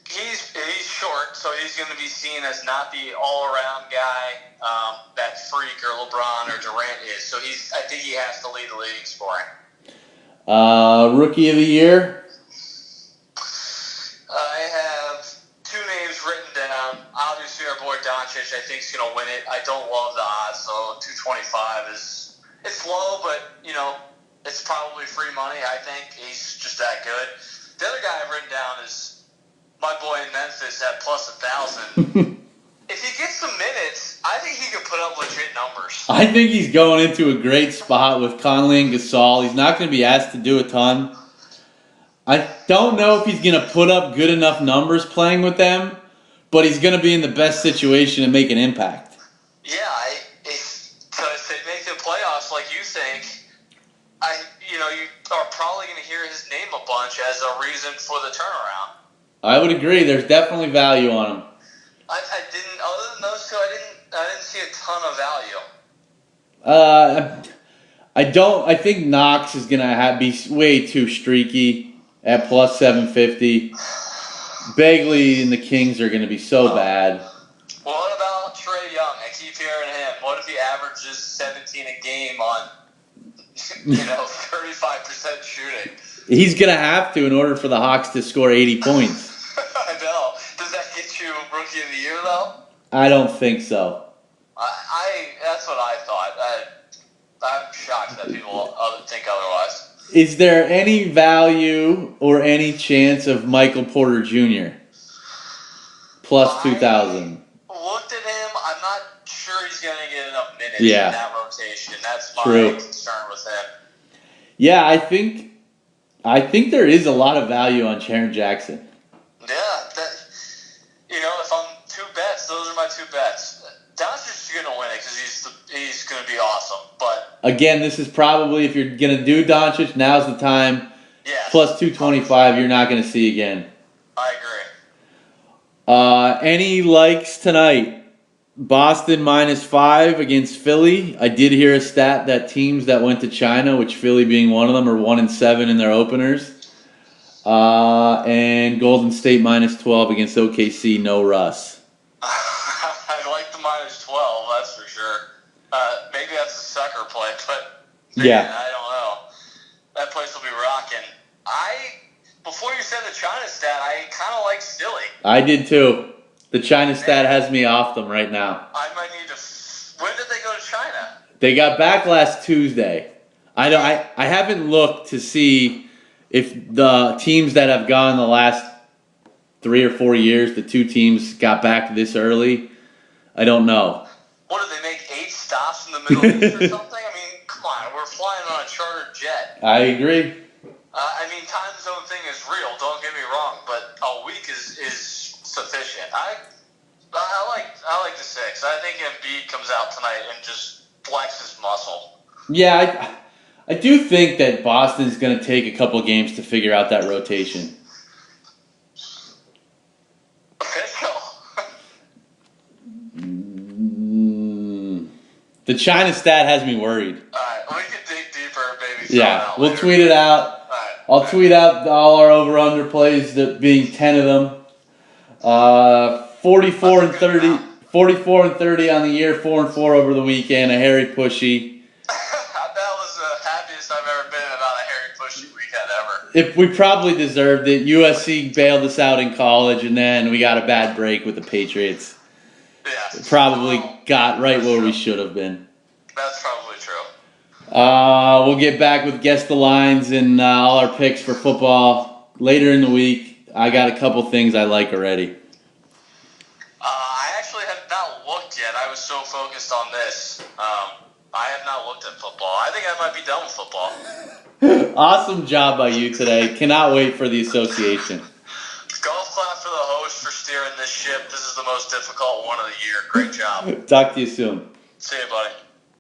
He's short, so he's going to be seen as not the all-around guy that Freak or LeBron or Durant is. So I think he has to lead the league in scoring. Rookie of the year? I have 2 names written down. Obviously, our boy Doncic, I think, is going to win it. I don't love the odds, so 225 it's low, but, it's probably free money, I think. He's just that good. The other guy I've written down is my boy in Memphis at plus 1,000. If he gets some minutes, I think he could put up legit numbers. I think he's going into a great spot with Conley and Gasol. He's not going to be asked to do a ton. I don't know if he's going to put up good enough numbers playing with them, but he's going to be in the best situation to make an impact. Yeah, if they make the playoffs like you think, you are probably going to hear his name a bunch as a reason for the turnaround. I would agree. There's definitely value on him. I didn't. Other than those 2, I didn't see a ton of value. I think Knox is gonna be way too streaky at plus 750. Bagley and the Kings are gonna be so bad. What about Trae Young? I keep hearing him. What if he averages 17 a game on 35% shooting? He's gonna have to in order for the Hawks to score 80 points. I know. Does that get you Rookie of the Year though? I don't think so. That's what I thought. I'm shocked that people think otherwise. Is there any value or any chance of Michael Porter Jr. plus 2,000? Looked at him. I'm not sure he's going to get enough minutes in that rotation. That's my concern with him. Yeah, I think there is a lot of value on Jaren Jackson. Yeah, if I'm 2 bets, those are my 2 bets. Doncic is going to win it because he's going to be awesome. But again, this is probably, if you're going to do Doncic, now's the time. Yeah. Plus 225, you're not going to see again. I agree. Any likes tonight? Boston -5 against Philly. I did hear a stat that teams that went to China, which Philly being one of them, are 1-7 in their openers. And Golden State -12 against OKC. No Russ. I like the -12. That's for sure. Maybe that's a sucker play, but I don't know. That place will be rocking. Before you said the China stat, I kind of like Philly. I did too. The China stat has me off them right now. I might need to. When did they go to China? They got back last Tuesday. I haven't looked to see if the teams that have gone the last 3 or 4 years, the two teams got back this early. I don't know. What did they make 8 stops in the Middle East or something? I mean, come on, we're flying on a chartered jet. I agree. I mean, time zone thing is real. Don't get me wrong, but a week is sufficient. I like the 6. I think Embiid comes out tonight and just flexes muscle. Yeah, I do think that Boston's going to take a couple games to figure out that rotation. The China stat has me worried. Alright, we can dig deeper, baby. Yeah, we'll tweet it out. Alright. I'll tweet out all our over-under plays, being 10 of them. 44 and 30. 44 and 30 on the year, 4 and 4 over the weekend. A hairy pushy. That was the happiest I've ever been about a hairy pushy weekend ever. If we probably deserved it. USC bailed us out in college, and then we got a bad break with the Patriots. Yeah. Probably got right where we should have been. That's probably true. We'll get back with Guess the Lines and all our picks for football later in the week. I got a couple things I like already. I actually have not looked yet. I was so focused on this. I have not looked at football. I think I might be done with football. Awesome job by you today. Cannot wait for the association. Golf clap for the host for steering this ship. This is the most difficult one of the year. Great job. Talk to you soon. See you, buddy.